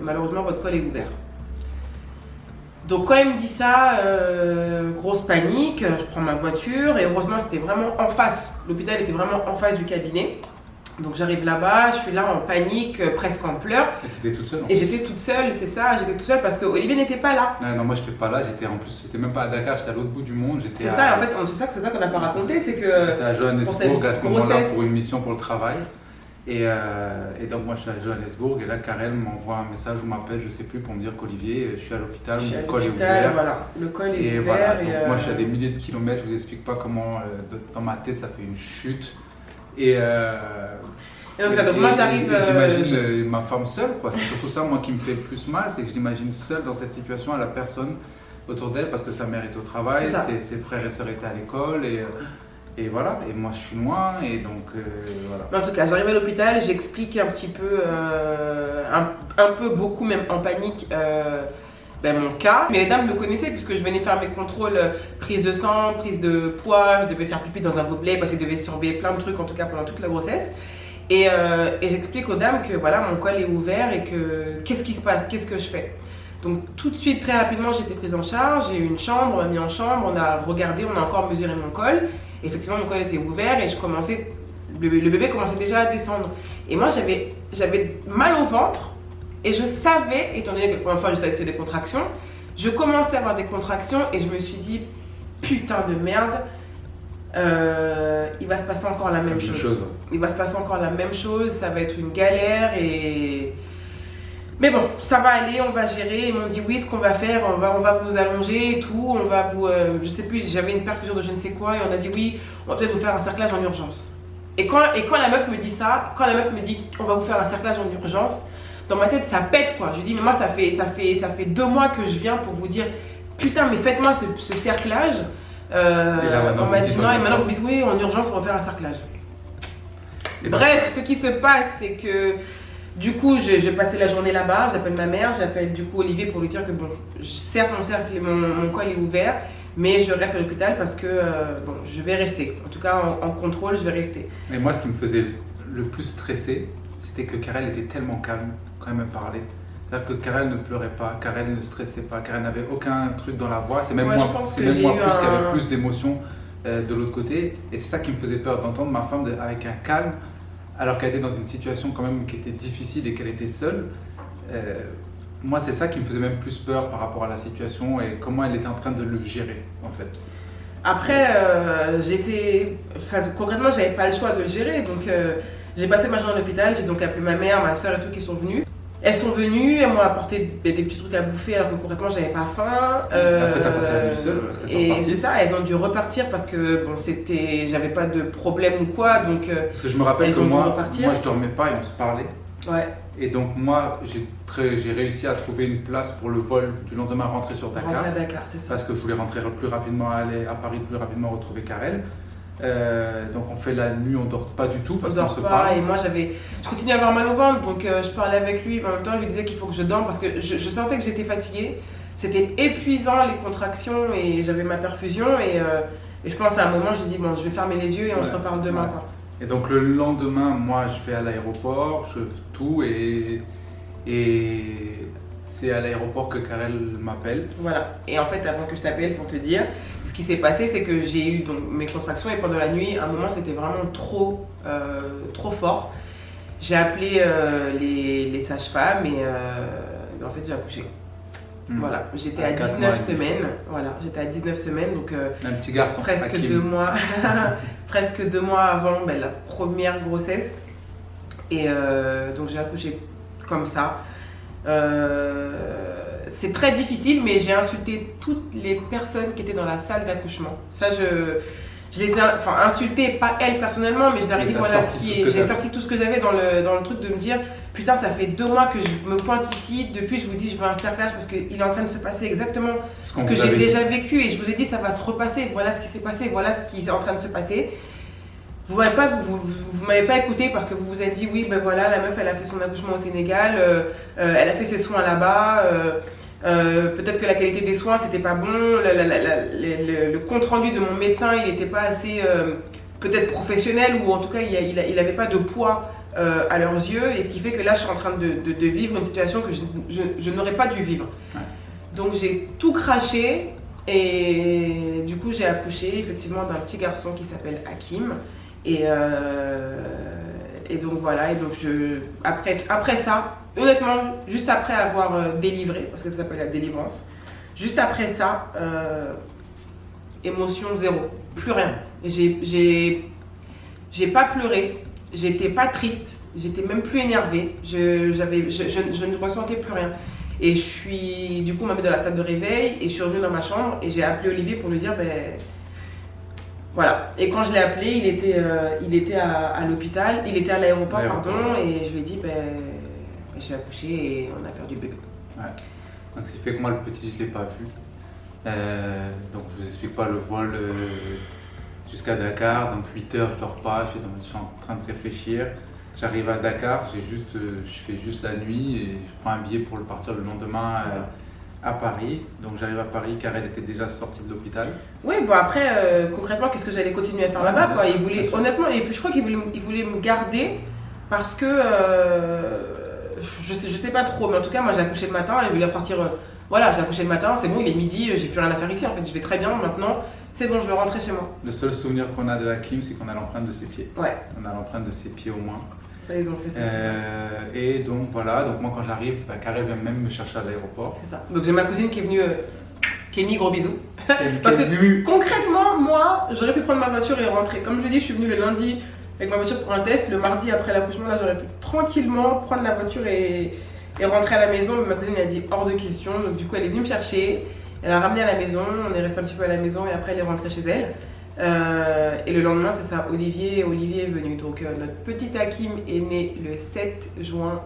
malheureusement, votre col est ouvert. Donc quand elle me dit ça, grosse panique, je prends ma voiture et heureusement c'était vraiment en face, l'hôpital était vraiment en face du cabinet. Donc j'arrive là-bas, je suis là en panique, presque en pleurs. Et t'étais toute seule Et j'étais toute seule, c'est ça, j'étais toute seule parce que Olivier n'était pas là. Non, moi j'étais pas là, j'étais même pas à Dakar, j'étais à l'autre bout du monde. C'est ça, en fait, c'est ça qu'on n'a pas raconté, c'est que... J'étais à Johannesburg à ce moment-là grossesse. pour une mission pour le travail. Et donc moi je suis à Johannesburg et là Karel m'envoie un message ou m'appelle, je sais plus, pour me dire qu'Olivier, je suis à l'hôpital, mon col est ouvert. Voilà, le col est Et ouvert. voilà, donc moi je suis à des milliers de kilomètres, je vous explique pas comment dans ma tête ça fait une chute. Et donc moi j'arrive... j'imagine ma femme seule, quoi. C'est surtout ça moi qui me fait le plus mal, c'est que je l'imagine seule dans cette situation, elle a personne autour d'elle parce que sa mère est au travail, ses frères et sœurs étaient à l'école et voilà, et moi je suis loin et donc voilà. Mais en tout cas, j'arrive à l'hôpital, j'explique un petit peu, un peu beaucoup même en panique mon cas. Mais les dames me connaissaient puisque je venais faire mes contrôles, prise de sang, prise de poids, je devais faire pipi dans un gobelet parce qu'ils devaient surveiller plein de trucs en tout cas pendant toute la grossesse. Et j'explique aux dames que voilà, mon col est ouvert et que qu'est-ce qui se passe, qu'est-ce que je fais. Donc tout de suite, très rapidement, j'ai été prise en charge, j'ai eu une chambre, on m'a mis en chambre, on a regardé, on a encore mesuré mon col. Effectivement, mon col était ouvert et je commençais le bébé commençait déjà à descendre. Et moi, j'avais mal au ventre et je savais, étant donné que la première fois, je savais que c'était des contractions, je commençais à avoir des contractions et je me suis dit, putain de merde, il va se passer encore la même chose. Il va se passer encore la même chose, ça va être une galère et... Mais bon, ça va aller, on va gérer. Ils m'ont dit oui, ce qu'on va faire, on va vous allonger et tout, on va vous... je sais plus, j'avais une perfusion de je ne sais quoi et on a dit oui, on va peut-être vous faire un cerclage en urgence. Et quand la meuf me dit ça, quand la meuf me dit on va vous faire un cerclage en urgence, dans ma tête ça pète quoi. Je dis mais moi ça fait 2 mois que je viens pour vous dire putain mais faites-moi ce cerclage. On m'a dit non et maintenant vous dites oui, en urgence on va faire un cerclage. Bref, ce qui se passe c'est que du coup, je passais la journée là-bas, j'appelle ma mère, j'appelle du coup Olivier pour lui dire que bon, certes mon col est ouvert, mais je reste à l'hôpital parce que bon, je vais rester. En tout cas, en contrôle, je vais rester. Mais moi, ce qui me faisait le plus stresser, c'était que Karel était tellement calme quand elle me parlait. C'est-à-dire que Karel ne pleurait pas, Karel ne stressait pas, Karel n'avait aucun truc dans la voix. C'est même moi qui avait plus d'émotions de l'autre côté. Et c'est ça qui me faisait peur, d'entendre ma femme avec un calme, alors qu'elle était dans une situation quand même qui était difficile et qu'elle était seule. Moi, c'est ça qui me faisait même plus peur par rapport à la situation et comment elle était en train de le gérer, en fait. Après, concrètement, j'avais pas le choix de le gérer, donc j'ai passé ma journée à l'hôpital, j'ai donc appelé ma mère, ma soeur et tout qui sont venues. Elles sont venues, elles m'ont apporté des petits trucs à bouffer alors que concrètement j'avais pas faim. Après t'as passé la nuit seule parce qu'elles sont et reparties. c'est ça, elles ont dû repartir parce que bon j'avais pas de problème ou quoi donc. Parce que je me rappelle que moi je dormais pas et on se parlait. Ouais. Et donc moi j'ai réussi à trouver une place pour le vol du lendemain rentrer sur Dakar. Rentrer à Dakar, c'est ça. Parce que je voulais rentrer plus rapidement, aller à Paris plus rapidement retrouver Karel. Donc on fait la nuit, on dort pas du tout parce qu'on se parle. Et moi je continuais à avoir mal au ventre donc je parlais avec lui, mais en même temps je lui disais qu'il faut que je dorme parce que je sentais que j'étais fatiguée. C'était épuisant les contractions et j'avais ma perfusion et je pense à un moment je lui dis bon je vais fermer les yeux et on se reparle demain quoi. Et donc le lendemain moi je vais à l'aéroport, je fais tout et c'est à l'aéroport que Karel m'appelle. Voilà. Et en fait, avant que je t'appelle pour te dire, ce qui s'est passé, c'est que j'ai eu donc, mes contractions et pendant la nuit, à un moment, c'était vraiment trop fort. J'ai appelé les sages-femmes et en fait, j'ai accouché. Voilà. J'étais à 19 semaines. Voilà. J'étais à 19 semaines, donc un petit garçon. Presque Hakim. 2 mois. Presque 2 mois avant la première grossesse. Et donc j'ai accouché comme ça. C'est très difficile, mais j'ai insulté toutes les personnes qui étaient dans la salle d'accouchement. Ça, je les ai insultées, pas elles personnellement, mais je leur ai dit voilà ce qui est. J'ai sorti tout ce que j'avais dans le truc de me dire putain, ça fait 2 mois que je me pointe ici. Depuis, je vous dis, je veux un cerclage parce qu'il est en train de se passer exactement ce que j'ai déjà vécu et je vous ai dit, ça va se repasser. Voilà ce qui s'est passé, voilà ce qui est en train de se passer. Vous m'avez pas écouté parce que vous vous êtes dit oui ben voilà la meuf elle a fait son accouchement au Sénégal, elle a fait ses soins là-bas, peut-être que la qualité des soins c'était pas bon, le compte rendu de mon médecin il n'était pas assez peut-être professionnel ou en tout cas il avait pas de poids à leurs yeux et ce qui fait que là je suis en train de vivre une situation que je n'aurais pas dû vivre. Ouais. Donc j'ai tout craché et du coup j'ai accouché effectivement d'un petit garçon qui s'appelle Hakim. Et donc voilà, et donc après ça, honnêtement, juste après avoir délivré, parce que ça s'appelle la délivrance, juste après ça, émotion zéro, plus rien. J'ai pas pleuré, j'étais pas triste, j'étais même plus énervée, je ne ressentais plus rien. Et du coup on m'a mis dans la salle de réveil et je suis revenue dans ma chambre et j'ai appelé Olivier pour lui dire voilà, et quand je l'ai appelé, il était à l'hôpital, il était à l'aéroport, pardon, et je lui ai dit, j'ai accouché et on a perdu le bébé. Ouais. Donc ce qui fait que moi, le petit, je ne l'ai pas vu. Donc je vous explique pas le vol jusqu'à Dakar, donc 8 heures, je dors pas, je suis en train de réfléchir. J'arrive à Dakar, je fais juste la nuit et je prends un billet pour partir le lendemain. À Paris, donc j'arrive à Paris car elle était déjà sortie de l'hôpital. Oui, bon après concrètement qu'est-ce que j'allais continuer à faire là-bas quoi. Il voulait honnêtement et puis je crois qu'il voulait me garder parce que je sais pas trop mais en tout cas moi j'ai accouché le matin et je voulais sortir voilà j'ai accouché le matin c'est bon il est midi j'ai plus rien à faire ici en fait je vais très bien maintenant C'est bon, je vais rentrer chez moi. Le seul souvenir qu'on a de Hakim, c'est qu'on a l'empreinte de ses pieds. Ouais, On a l'empreinte de ses pieds au moins. ça, ils ont fait ça. Et donc voilà, donc moi quand j'arrive, Karel vient même me chercher à l'aéroport. C'est ça. Donc j'ai ma cousine qui est venue, Kémy, gros bisous. Parce Concrètement, moi, j'aurais pu prendre ma voiture et rentrer. Comme je l'ai dit, je suis venue le lundi avec ma voiture pour un test. Le mardi, après l'accouchement, là, j'aurais pu tranquillement prendre la voiture et rentrer à la maison. Mais ma cousine a dit hors de question. Donc du coup, elle est venue me chercher. Elle a ramené à la maison. On est resté un petit peu à la maison et après, elle est rentrée chez elle. Et le lendemain, c'est ça, Olivier est venu. Donc notre petit Hakim est né le 7 juin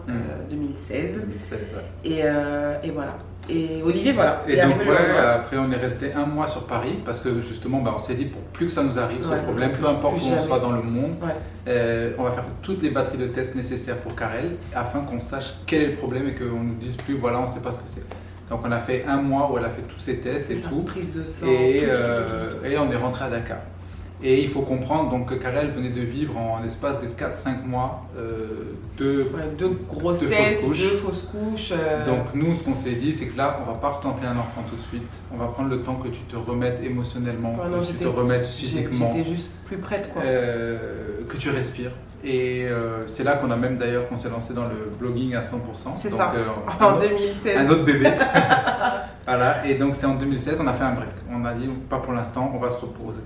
2016. 2016, ouais. Et voilà. Et Olivier, voilà. Et est donc arrivé le lendemain. après on est resté 1 mois sur Paris parce que justement on s'est dit pour plus que ça nous arrive, ce Ouais, problème, plus peu importe où on jamais. soit dans le monde, Ouais. on va faire toutes les batteries de tests nécessaires pour Karel afin qu'on sache quel est le problème et qu'on nous dise plus voilà on sait pas ce que c'est. Donc on a fait 1 mois où elle a fait tous ses tests et C'est ça, tout. prise de sang. Et on est rentré à Dakar. Et il faut comprendre donc, que Karel venait de vivre en l'espace de 4-5 mois deux grossesses, fausses couches. 2 fausses couches. Donc nous, ce qu'on s'est dit, c'est que là, on va pas retenter un enfant tout de suite. On va prendre le temps que tu te remettes émotionnellement, Ouais, non, que tu te remettes physiquement, J'étais juste plus prête, quoi. que tu respires. Et c'est là qu'on a même d'ailleurs qu'on s'est lancé dans le blogging à 100%. C'est donc, ça, en 2016. un autre bébé. Voilà, et donc c'est en 2016, on a fait un break. On a dit, pas pour l'instant, on va se reposer.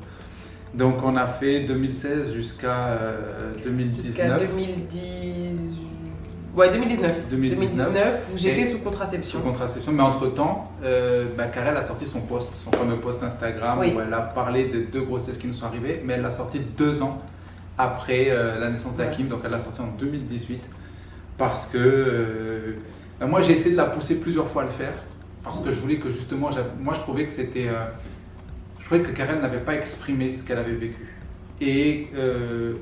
Donc on a fait 2016 jusqu'à 2019. Jusqu'à 2010... Ouais, 2019. 2019, où j'étais Et sous contraception. Sous contraception, mais entre-temps, Karel a sorti son post, son fameux post Instagram, Oui. où elle a parlé de 2 grossesses qui nous sont arrivées, mais elle l'a sorti 2 ans après la naissance d'Hakim, donc elle l'a sorti en 2018, parce que moi j'ai essayé de la pousser plusieurs fois à le faire, parce que je voulais que justement, moi je trouvais que c'était... je trouvais que Karel n'avait pas exprimé ce qu'elle avait vécu. Et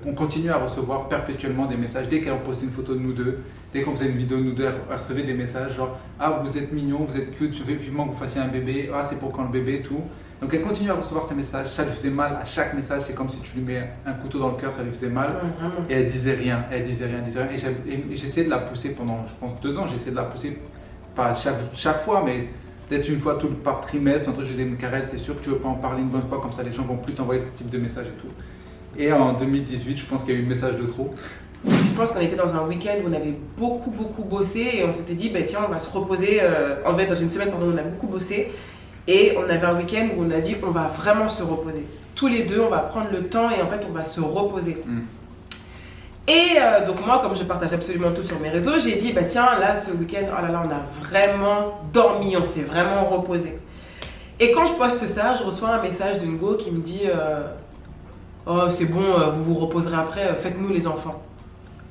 on continue à recevoir perpétuellement des messages. Dès qu'elle postait une photo de nous deux, dès qu'on faisait une vidéo de nous deux, elle recevait des messages genre « Ah, vous êtes mignon, vous êtes cute, je veux vivement que vous fassiez un bébé. Ah, c'est pour quand le bébé, tout. » Donc elle continue à recevoir ces messages. Ça lui faisait mal à chaque message. C'est comme si tu lui mets un couteau dans le cœur, ça lui faisait mal. Ouais, vraiment. Et elle disait rien, elle disait rien, elle disait rien. Et j'essayais de la pousser pendant, je pense, 2 ans. J'essayais de la pousser, pas chaque fois, mais peut-être une fois par trimestre. Je disais, mais Karel, t'es sûr que tu veux pas en parler une bonne fois, comme ça les gens vont plus t'envoyer ce type de messages et tout. Et en 2018, je pense qu'il y a eu un message de trop. Je pense qu'on était dans un week-end où on avait beaucoup bossé et on s'était dit, bah, tiens, on va se reposer. En fait, dans une semaine, pardon, on a beaucoup bossé. Et on avait un week-end où on a dit, on va vraiment se reposer. Tous les deux, on va prendre le temps et en fait, on va se reposer. Et donc moi, comme je partage absolument tout sur mes réseaux, j'ai dit, bah tiens, là, ce week-end, oh là là, on a vraiment dormi, on s'est vraiment reposé. Et quand je poste ça, je reçois un message d'une go qui me dit, oh, c'est bon, vous vous reposerez après, faites-nous les enfants.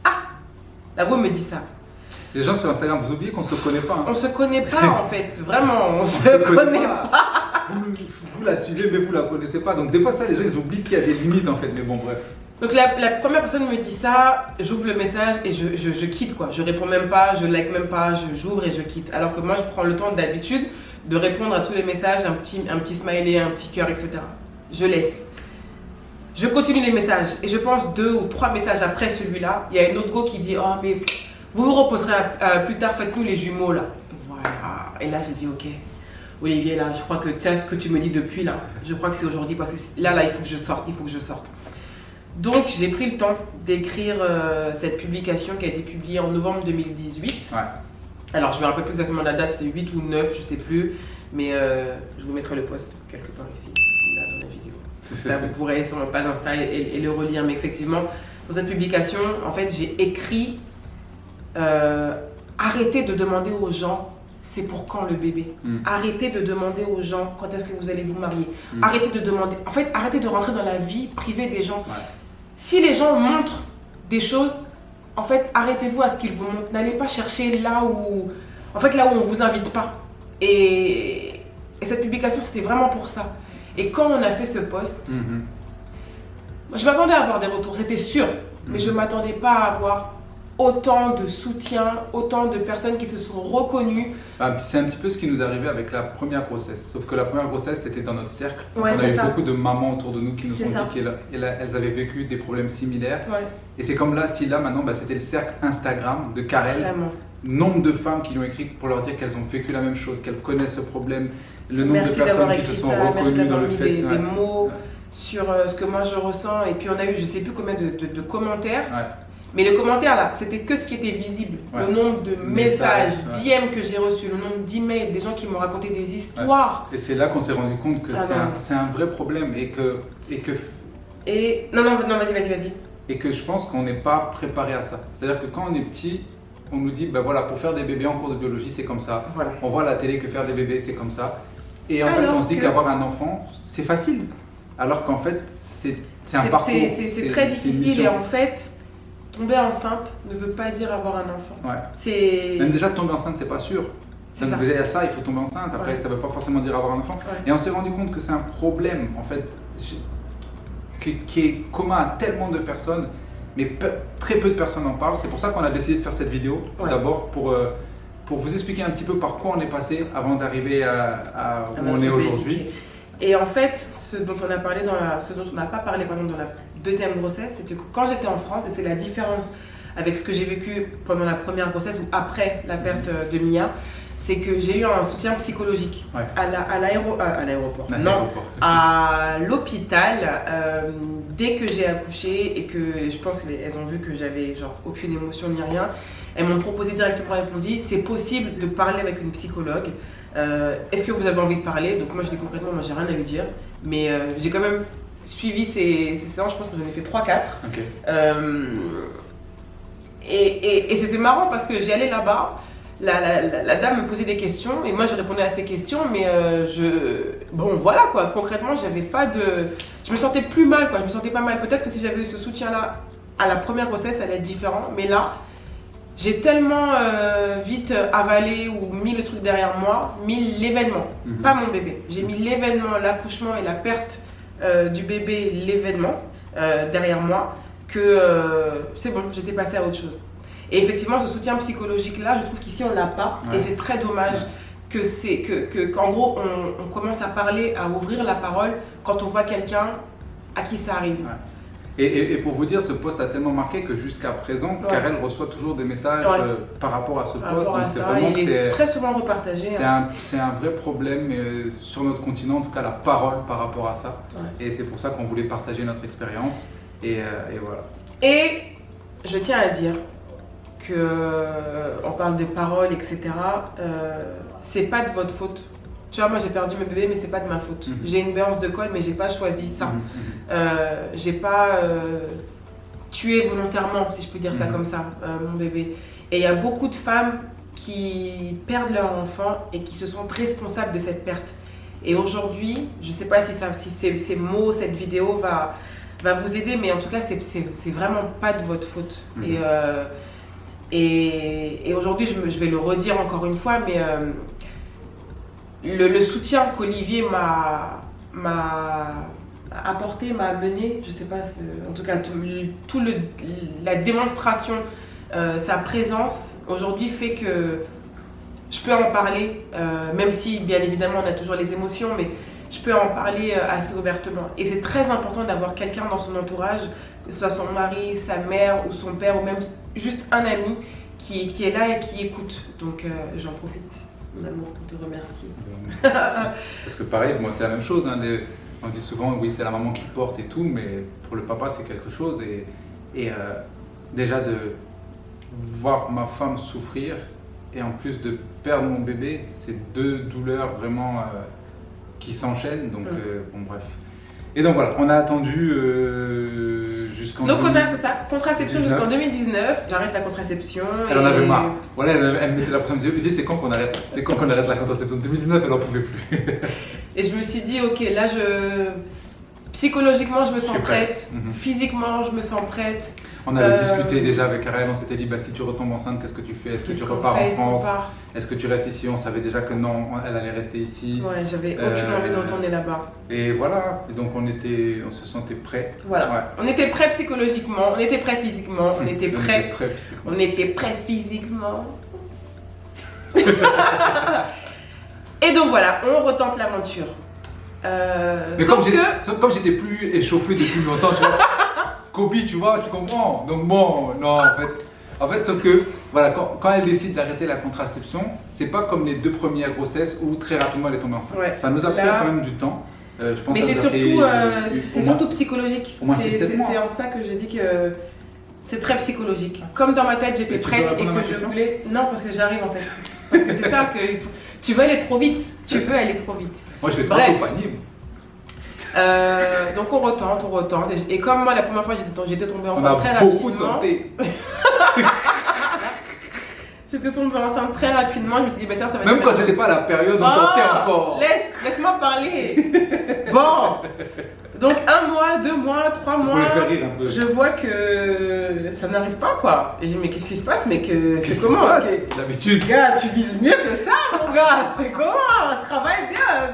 Ah, la go me dit ça. Les gens sur Instagram, vous oubliez qu'on se connaît pas. Hein. On se connaît pas en fait, vraiment, on se connaît pas. Vous la suivez, mais vous la connaissez pas. Donc des fois, ça, les gens, ils oublient qu'il y a des limites en fait. Mais bon, bref. Donc la première personne me dit ça, j'ouvre le message et je quitte quoi. Je réponds même pas, je like même pas, j'ouvre et je quitte. Alors que moi, je prends le temps d'habitude de répondre à tous les messages, un petit smiley, un petit cœur, etc. Je laisse. Je continue les messages et je pense 2 ou 3 messages après celui-là, il y a une autre go qui dit, oh mais vous vous reposerez plus tard, faites-nous les jumeaux là. Voilà. Et là, j'ai dit, ok. Olivier, là, je crois que tiens, ce que tu me dis depuis là, je crois que c'est aujourd'hui parce que là, il faut que je sorte, Donc, j'ai pris le temps d'écrire cette publication qui a été publiée en novembre 2018. Ouais. Alors, je me rappelle plus exactement la date, c'était 8 ou 9, je sais plus, mais je vous mettrai le post quelque part ici, là dans la vidéo. Ça, vous pourrez aller sur ma page Insta et le relire. Mais effectivement, dans cette publication, en fait, j'ai écrit arrêtez de demander aux gens c'est pour quand le bébé. Arrêtez de demander aux gens quand est-ce que vous allez vous marier. Arrêtez de demander. En fait, arrêtez de rentrer dans la vie privée des gens. Ouais. Si les gens montrent des choses, en fait, arrêtez-vous à ce qu'ils vous montrent. N'allez pas chercher là où on vous invite pas. Et cette publication, c'était vraiment pour ça. Et quand on a fait ce post, je m'attendais à avoir des retours, c'était sûr. Mais je ne m'attendais pas à avoir autant de soutien, autant de personnes qui se sont reconnues. C'est un petit peu ce qui nous est arrivé avec la première grossesse. Sauf que la première grossesse, c'était dans notre cercle. Ouais, on a eu ça. beaucoup de mamans autour de nous qui nous C'est ont ça. dit qu'elles avaient vécu des problèmes similaires. Ouais, Et c'est comme là, maintenant, c'était le cercle Instagram de Karel. vraiment. nombre de femmes qui lui ont écrit pour leur dire qu'elles ont vécu la même chose, qu'elles connaissent ce problème, le nombre Merci de personnes d'avoir qui se écrit sont ça, merci reconnues dans d'avoir le mis fait. des mots sur ce que moi je ressens. Et puis on a eu je sais plus combien de commentaires. Ouais. Mais les commentaires là, c'était que ce qui était visible. Ouais. Le nombre de messages, ouais. DM que j'ai reçus, le nombre d'emails, des gens qui m'ont raconté des histoires. Et c'est là qu'on s'est rendu compte que Ah non. c'est un vrai problème et que Non, vas-y. et que je pense qu'on n'est pas préparé à ça. C'est-à-dire que quand on est petit, on nous dit, ben voilà, pour faire des bébés en cours de biologie, c'est comme ça. Voilà. On voit à la télé que faire des bébés, c'est comme ça. Et en fait, Alors on se dit que- qu'avoir un enfant, c'est facile. Alors qu'en fait, c'est un parcours. C'est très une difficile et mission. en fait, tomber enceinte ne veut pas dire avoir un enfant. Ouais. C'est Même déjà, tomber enceinte, c'est pas sûr. C'est Donc ça. vous avez ça, il faut tomber enceinte. Après, Ouais. ça veut pas forcément dire avoir un enfant. Ouais. Et on s'est rendu compte que c'est un problème, en fait, qui est commun à tellement de personnes, mais très peu de personnes en parlent. C'est pour ça qu'on a décidé de faire cette vidéo, Ouais. d'abord pour vous expliquer un petit peu par quoi on est passé avant d'arriver à où à on notre est bébé. aujourd'hui. Et en fait, ce dont on n'a pas parlé dans la deuxième grossesse, c'était que quand j'étais en France, et c'est la différence avec ce que j'ai vécu pendant la première grossesse ou après la perte de Mia, c'est que j'ai eu un soutien psychologique Ouais. à l'aéroport. À Non, l'aéroport. à l'hôpital, dès que j'ai accouché et que je pense qu'elles ont vu que j'avais genre aucune émotion ni rien, elles m'ont proposé directement, elles m'ont dit c'est possible de parler avec une psychologue. Est-ce que vous avez envie de parler? Donc moi je dis concrètement, moi j'ai rien à lui dire, mais j'ai quand même suivi ces séances, je pense que j'en ai fait 3-4. Ok. Et c'était marrant parce que j'y allais là-bas, la dame me posait des questions et moi je répondais à ses questions, mais bon voilà quoi, concrètement j'avais pas de... Je me sentais plus mal quoi, je me sentais pas mal. Peut-être que si j'avais eu ce soutien-là à la première grossesse, ça allait être différent, mais là, j'ai tellement vite avalé ou mis le truc derrière moi, mis l'événement, pas mon bébé. J'ai mis l'événement, l'accouchement et la perte du bébé, l'événement derrière moi, que c'est bon, j'étais passée à autre chose. Et effectivement, ce soutien psychologique-là, je trouve qu'ici on l'a pas, Ouais. et c'est très dommage qu'en gros on commence à parler, à ouvrir la parole quand on voit quelqu'un à qui ça arrive. Ouais. Et pour vous dire, ce post a tellement marqué que jusqu'à présent, Ouais. Karel reçoit toujours des messages Ouais. par rapport à ce Par post. rapport à Donc c'est ça, vraiment il que est très souvent repartagé. hein. c'est un vrai problème sur notre continent, en tout cas la parole par rapport à ça. Ouais. Et c'est pour ça qu'on voulait partager notre expérience. Et voilà. Et je tiens à dire que on parle de paroles, etc. C'est pas de votre faute. Tu vois, moi j'ai perdu mes bébés, mais c'est pas de ma faute. Mhm. J'ai une béance de col, mais j'ai pas choisi ça. Mhm. J'ai pas tué volontairement, si je peux dire ça Mhm. comme ça, mon bébé. Et il y a beaucoup de femmes qui perdent leur enfant et qui se sentent responsables de cette perte. Et aujourd'hui, je sais pas si ces mots, cette vidéo va vous aider, mais en tout cas, c'est vraiment pas de votre faute. Mhm. Et aujourd'hui, je vais le redire encore une fois, mais le soutien qu'Olivier m'a apporté, m'a amené, je sais pas, en tout cas, la démonstration, sa présence aujourd'hui fait que je peux en parler, même si bien évidemment on a toujours les émotions, mais je peux en parler assez ouvertement. Et c'est très important d'avoir quelqu'un dans son entourage, que ce soit son mari, sa mère ou son père, ou même juste un ami qui est là et qui écoute. Donc j'en profite, mon amour, pour te remercier. Parce que pareil, moi c'est la même chose. Hein, on dit souvent, oui, c'est la maman qui porte et tout, mais pour le papa, c'est quelque chose. Et déjà de voir ma femme souffrir et en plus de perdre mon bébé, c'est deux douleurs vraiment qui s'enchaînent. Donc, bon, bref. Et donc voilà, on a attendu jusqu'en. Donc, c'est ça, contraception 19. jusqu'en 2019. J'arrête la contraception. Elle en avait marre. Voilà, elle me mettait la pression. Elle me disait, Olivier, c'est quand qu'on arrête? C'est quand qu'on arrête la contraception? 2019, elle en pouvait plus. Et je me suis dit, ok, là, psychologiquement, je me sens suis prêt. prête. Mhm. Physiquement, je me sens prête. On avait discuté déjà avec Karel, on s'était dit, bah, si tu retombes enceinte, qu'est-ce que tu fais? Est-ce que tu Qu'est-ce qu'on repars fait? en Est-ce qu'on France? part? Est-ce que tu restes ici? On savait déjà que non, elle allait rester ici. Ouais, j'avais aucune envie de retourner là-bas. Et voilà, et donc on se sentait prêt. Voilà. Ouais. On était prêts psychologiquement, on était prêts physiquement, on était prêts. physiquement. On était prêts physiquement. Et donc voilà, on retente l'aventure. Mais Sauf comme j'étais plus échauffé depuis longtemps, tu vois, Kobe, tu vois, tu comprends. Donc bon, non, en fait, sauf que voilà, quand elle décide d'arrêter la contraception, c'est pas comme les 2 premières grossesses où très rapidement elle est tombée enceinte. Ouais. Ça nous a pris Là- quand même du temps. Je pense Mais que c'est ça nous a surtout, pris, c'est au moins- surtout psychologique. au moins C'est 6-7 mois. en ça que j'ai dit que c'est très psychologique. Comme dans ma tête, j'étais Et tu prête veux et répondre à ma que je question voulais. Non, parce que j'arrive en fait. Parce que c'est ça que il faut. Tu veux aller trop vite. Tu veux aller trop vite. Moi je vais te Bref. accompagner. Donc on retente. Et comme moi, la première fois, j'étais tombée On enceinte très a beaucoup rapidement. tenté. J'étais tombée enceinte très rapidement. Je me suis dit, bah tiens, ça va être Même une quand bonne c'était chose. pas la période, on tentait encore. Laisse-moi parler. Bon. Donc 1 mois, 2 mois, 3 Ça mois. pouvait faire rire un peu. Je vois que ça n'arrive pas quoi. Et j'ai dit mais qu'est-ce qui se passe? Mais que Qu'est-ce c'est qui comment? se passe D'habitude. Gars, tu vises mieux que ça mon gars. C'est comment? Travaille bien.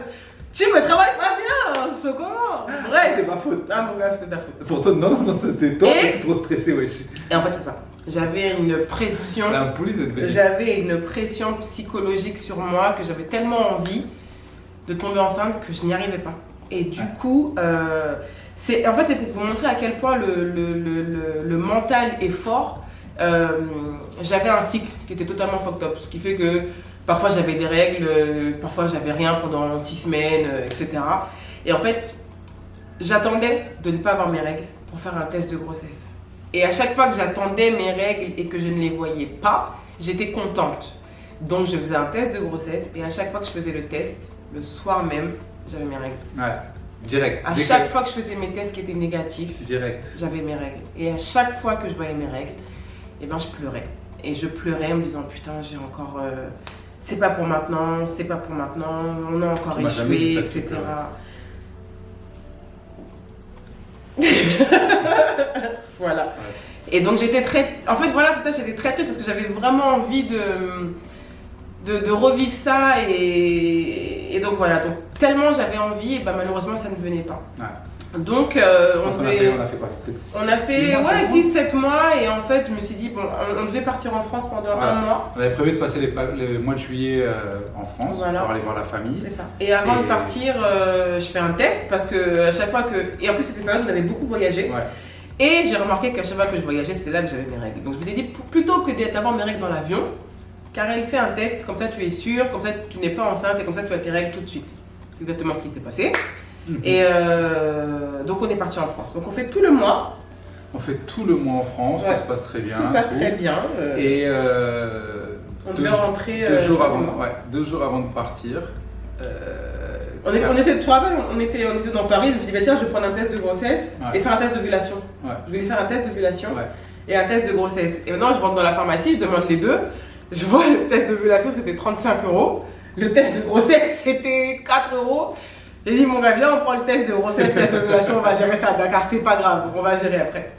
Tu me travailles pas bien. C'est comment? Bref. C'est ma faute. Ah mon gars, c'était ta faute. Pour toi, non, c'était toi Et- qui étais trop stressé, wesh. Et en fait c'est ça. J'avais une pression. La police est devenue. J'avais une pression psychologique sur moi que j'avais tellement envie de tomber enceinte que je n'y arrivais pas. Et du coup, c'est pour vous montrer à quel point le mental est fort. J'avais un cycle qui était totalement fucked up, ce qui fait que parfois j'avais des règles, parfois j'avais rien pendant 6 semaines, etc. Et en fait, j'attendais de ne pas avoir mes règles pour faire un test de grossesse. Et à chaque fois que j'attendais mes règles et que je ne les voyais pas, j'étais contente. Donc je faisais un test de grossesse et à chaque fois que je faisais le test, le soir même, j'avais mes règles. Ouais, direct. À Dès chaque que- fois que je faisais mes tests qui étaient négatifs, Direct. j'avais mes règles. Et à chaque fois que je voyais mes règles, eh ben, je pleurais. Et je pleurais en me disant putain, j'ai encore. C'est pas pour maintenant, c'est pas pour maintenant, on a encore Tu m'as jamais dit échoué, ça, tu etc. Voilà. Et donc j'étais très. En fait, voilà, c'est ça, j'étais très triste parce que j'avais vraiment envie de revivre ça. Et donc voilà, donc tellement j'avais envie, et ben, malheureusement ça ne venait pas. Ouais. Donc On on a devait. fait quoi? C'était On a fait 6 mois, 7 mois 6-7 mois et en fait je me suis dit bon on devait partir en France pendant Voilà. 1 mois. On avait prévu de passer les mois de juillet en France Voilà. pour aller voir la famille. C'est ça. Et avant Et- de partir je fais un test parce que à chaque fois que. Et en plus c'était une période où on avait beaucoup voyagé. Ouais. Et j'ai remarqué qu'à chaque fois que je voyageais c'était là que j'avais mes règles. Donc je m'étais dit plutôt que d'avoir mes règles dans l'avion, car elle fait un test, comme ça tu es sûr, comme ça tu n'es pas enceinte et comme ça tu as tes règles tout de suite. C'est exactement ce qui s'est passé. Et donc on est parti en France. Donc on fait tout le mois. On fait tout le mois en France, Ouais. tout se passe très bien. Tout se passe tout. très bien. Et on deux devait jours- rentrer. 2 jours fin avant, du mois. ouais, 2 jours avant de partir. On était, tu te rappelles, on était dans Paris, je me suis dit, bah, tiens, je vais prendre un test de grossesse Ouais. et faire un test d'ovulation. Ouais. Je voulais faire un test d'ovulation Ouais. et un test de grossesse. Et maintenant, je rentre dans la pharmacie, je demande les deux. Je vois le test d'ovulation, c'était 35 €. Le test de grossesse, c'était 4 €. J'ai dit, mon gars, viens, on prend le test de grossesse, test d'ovulation, on va gérer ça à Dakar, c'est pas grave, on va gérer après.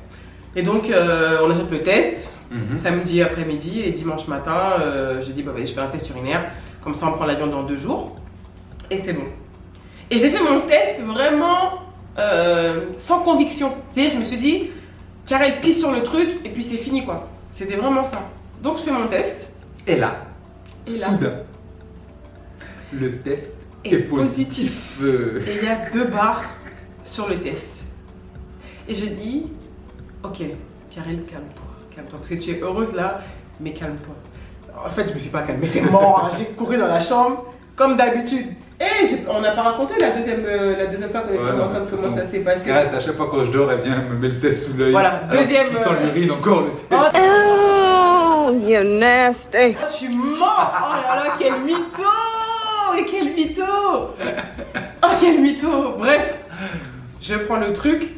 Et donc, on achète le test, samedi après-midi et dimanche matin, j'ai dit, bah, je fais un test urinaire, comme ça on prend l'avion dans 2 jours. Et c'est bon. Et j'ai fait mon test vraiment sans conviction. C'est-à-dire, je me suis dit, car elle pisse sur le truc et puis c'est fini quoi. C'était vraiment ça. Donc je fais mon test. Et là, Et là. soudain, le test Et est positif. Et il y a 2 barres sur le test. Et je dis, ok, Karel, calme-toi, parce que tu es heureuse là, mais calme-toi. En fait, je me suis pas calmée, c'est mort. J'ai couru dans la chambre, comme d'habitude. Et on n'a pas raconté la deuxième fois qu'on était ensemble, comment ça s'est passé. Grâce, à chaque fois quand je dors, elle vient me met le test sous l'œil. Voilà, deuxième, Qui sent l'urine encore le test. Oh, You nasty. je suis mort. Oh là là, quel mytho. Et quel mytho. Oh, quel mytho. Bref, je prends le truc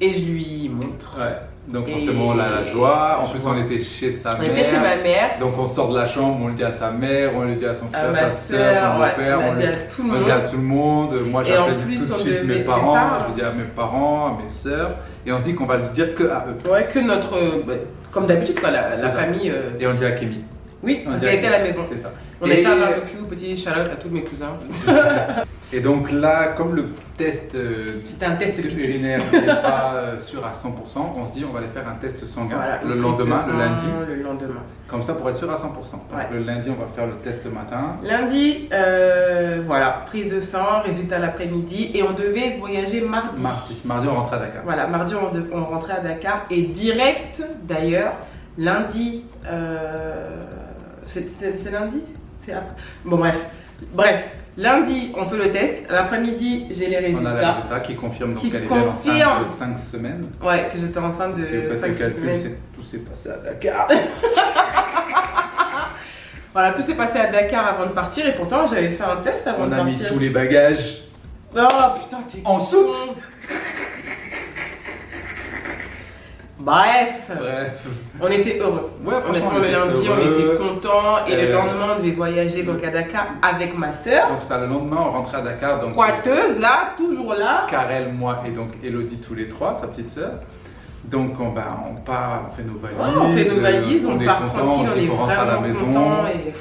et je lui montre. Ouais. Donc Et- forcément, on a la joie. En plus, Joie. on était chez sa On mère. était chez ma mère, Donc on sort de la chambre, on le dit à sa mère, on le dit à son à frère, ma sa soeur, soeur, son ouais, beau-père, on on l'a dit le à tout le on le monde. dit à tout le monde. Moi Et en j'appelle plus, tout de on suite devait- mes c'est parents, ça. je le dis à mes parents, à mes soeurs, et on se dit qu'on va le dire que à eux. Ouais, que notre. Comme d'habitude, quoi, la C'est ça. famille. Et on le dit à Kémy. Oui, On parce dit qu'elle était à la maison. C'est ça. On a Et- fait un barbecue, petit shout-out à tous mes cousins. Et donc là, comme le test C'était un test urinaire n'est pas sûr à 100%, on se dit on va aller faire un test sanguin Voilà, le une prise de lendemain, sang le lundi. Le lendemain. Comme ça pour être sûr à 100%. Donc Ouais. le lundi, on va faire le test le matin. Lundi, voilà, prise de sang, résultat l'après-midi, et on devait voyager mardi. Mardi, on rentre à Dakar. Voilà, mardi on rentrait à Dakar et direct d'ailleurs, Lundi, c'est lundi? Bon, bref. Lundi, on fait le test. L'après-midi, j'ai les résultats. On a les résultats qui confirment donc qu'elle est confirme. enceinte de 5 semaines. Ouais, que j'étais enceinte de Si vous faites le 5 calcul, semaines. tout s'est passé à Dakar. Voilà, tout s'est passé à Dakar avant de partir et pourtant j'avais fait un test avant On de a mis partir. tous les bagages. Oh putain, t'es En con. soute. Bref, on était heureux. Ouais, franchement, Honnêtement, le lundi, on heureux. était contents et le Euh, lendemain, on devait voyager donc à Dakar avec ma sœur. Donc ça, le lendemain, on rentrait à Dakar. Donc Squatteuse, là, toujours là. Karel, moi et donc Elodie tous les trois, sa petite sœur. Donc on part, on fait nos valises. Ouais, on fait nos valises, on est part content, tranquille, on dit est qu'on rentre à la vraiment maison. contents. Et...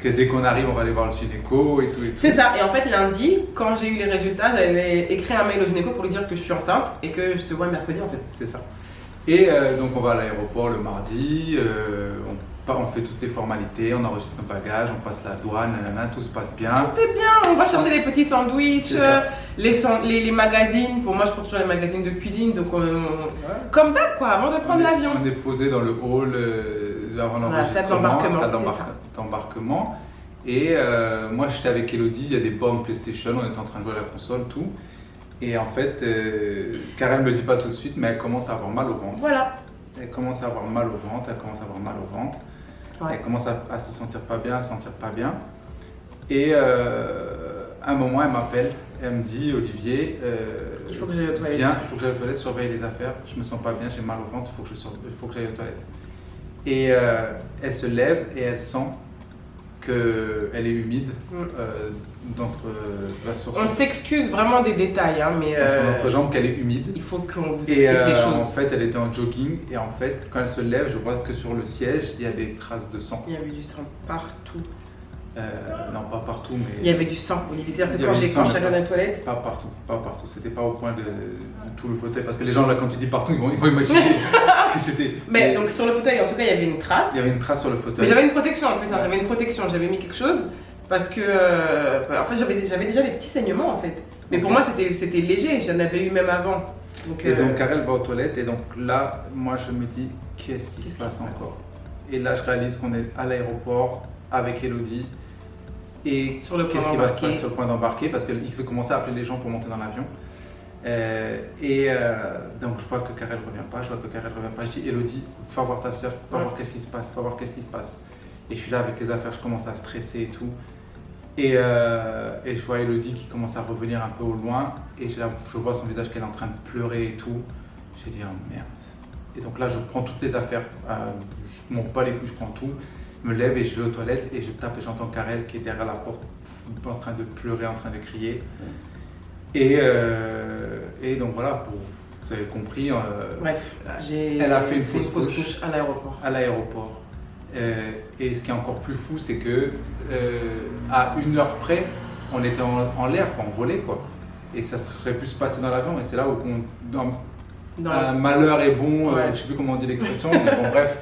Que dès qu'on arrive, on va aller voir le gynéco et tout. C'est ça, et en fait lundi, quand j'ai eu les résultats, j'avais écrit un mail au gynéco pour lui dire que je suis enceinte et que je te vois mercredi en fait. C'est ça. Et donc on va à l'aéroport le mardi, on fait toutes les formalités, on enregistre nos bagages, on passe la douane, nanana, tout se passe bien. C'est bien, on va chercher les petits sandwichs, C'est ça. les magazines. Pour moi, je prends toujours les magazines de cuisine, donc comme d'hab quoi, avant de prendre l'avion. On est posé dans le hall avant Voilà, salle l'enregistrement, d'embarquement, c'est ça. d'embarquement. Et moi j'étais avec Elodie, il y a des bornes PlayStation, on était en train de jouer à la console, tout. Et en fait, Karen ne me le dit pas tout de suite, mais elle commence à avoir mal au ventre. Voilà. Elle commence à avoir mal au ventre, Ouais. Elle commence à se sentir pas bien, Et à un moment, elle m'appelle, elle me dit, Olivier, Il faut que j'aille aux toilettes. viens, il faut que j'aille aux toilettes, surveille les affaires, je me sens pas bien, j'ai mal au ventre, il faut que j'aille aux toilettes. Et elle se lève et elle sent qu'elle est humide d'entre la source. On s'excuse vraiment des détails, hein, mais Sur notre jambe qu'elle est humide. il faut qu'on vous Et explique les en choses. fait, elle était en jogging et en fait, quand elle se lève, je vois que sur le siège, il y a des traces de sang. Il y avait du sang partout. Non, pas partout, mais Il y avait du sang, Olivier. C'est-à-dire Il que y quand avait du sang, je suis mais allée dans les toilettes, pas partout. C'était pas au point de tout le fauteuil parce que les gens là, quand tu dis partout, ils vont imaginer que c'était. mais donc sur le fauteuil, en tout cas, il y avait une trace. Il y avait une trace sur le Mais fauteuil. j'avais une protection en plus, hein, j'avais une protection, j'avais mis quelque chose parce que en fait j'avais déjà des petits saignements en fait. Mais pour moi c'était léger, j'en avais eu même avant. Donc, Et donc Karel va aux toilettes et donc là, moi je me dis qu'est-ce qui se passe encore. Et là, je réalise qu'on est à l'aéroport avec Elodie. Et Sur le point qu'est-ce qui va se d'embarquer. passer sur le point d'embarquer parce qu'il se commençait à appeler les gens pour monter dans l'avion. Donc je vois que Karel revient pas, Je dis Elodie, va voir ta soeur, va voir qu'est-ce qui se passe, Et je suis là avec les affaires, je commence à stresser et tout. Et je vois Elodie qui commence à revenir un peu au loin. Et je vois son visage qu'elle est en train de pleurer et tout. J'ai dit, oh merde. Et donc là, je prends toutes les affaires, je monte pas les couilles, je prends tout, me lève et je vais aux toilettes et je tape et j'entends Karel qui est derrière la porte en train de pleurer, en train de crier. Et donc voilà, vous avez compris, bref, elle a fait une fausse couche à l'aéroport. à l'aéroport. Et ce qui est encore plus fou, c'est que à 1 heure près, on était en l'air, quoi, on volait, quoi. Et ça serait pu se passer dans l'avion. Et c'est là où un malheur est bon, Ouais. je sais plus comment on dit l'expression, mais bon, bref.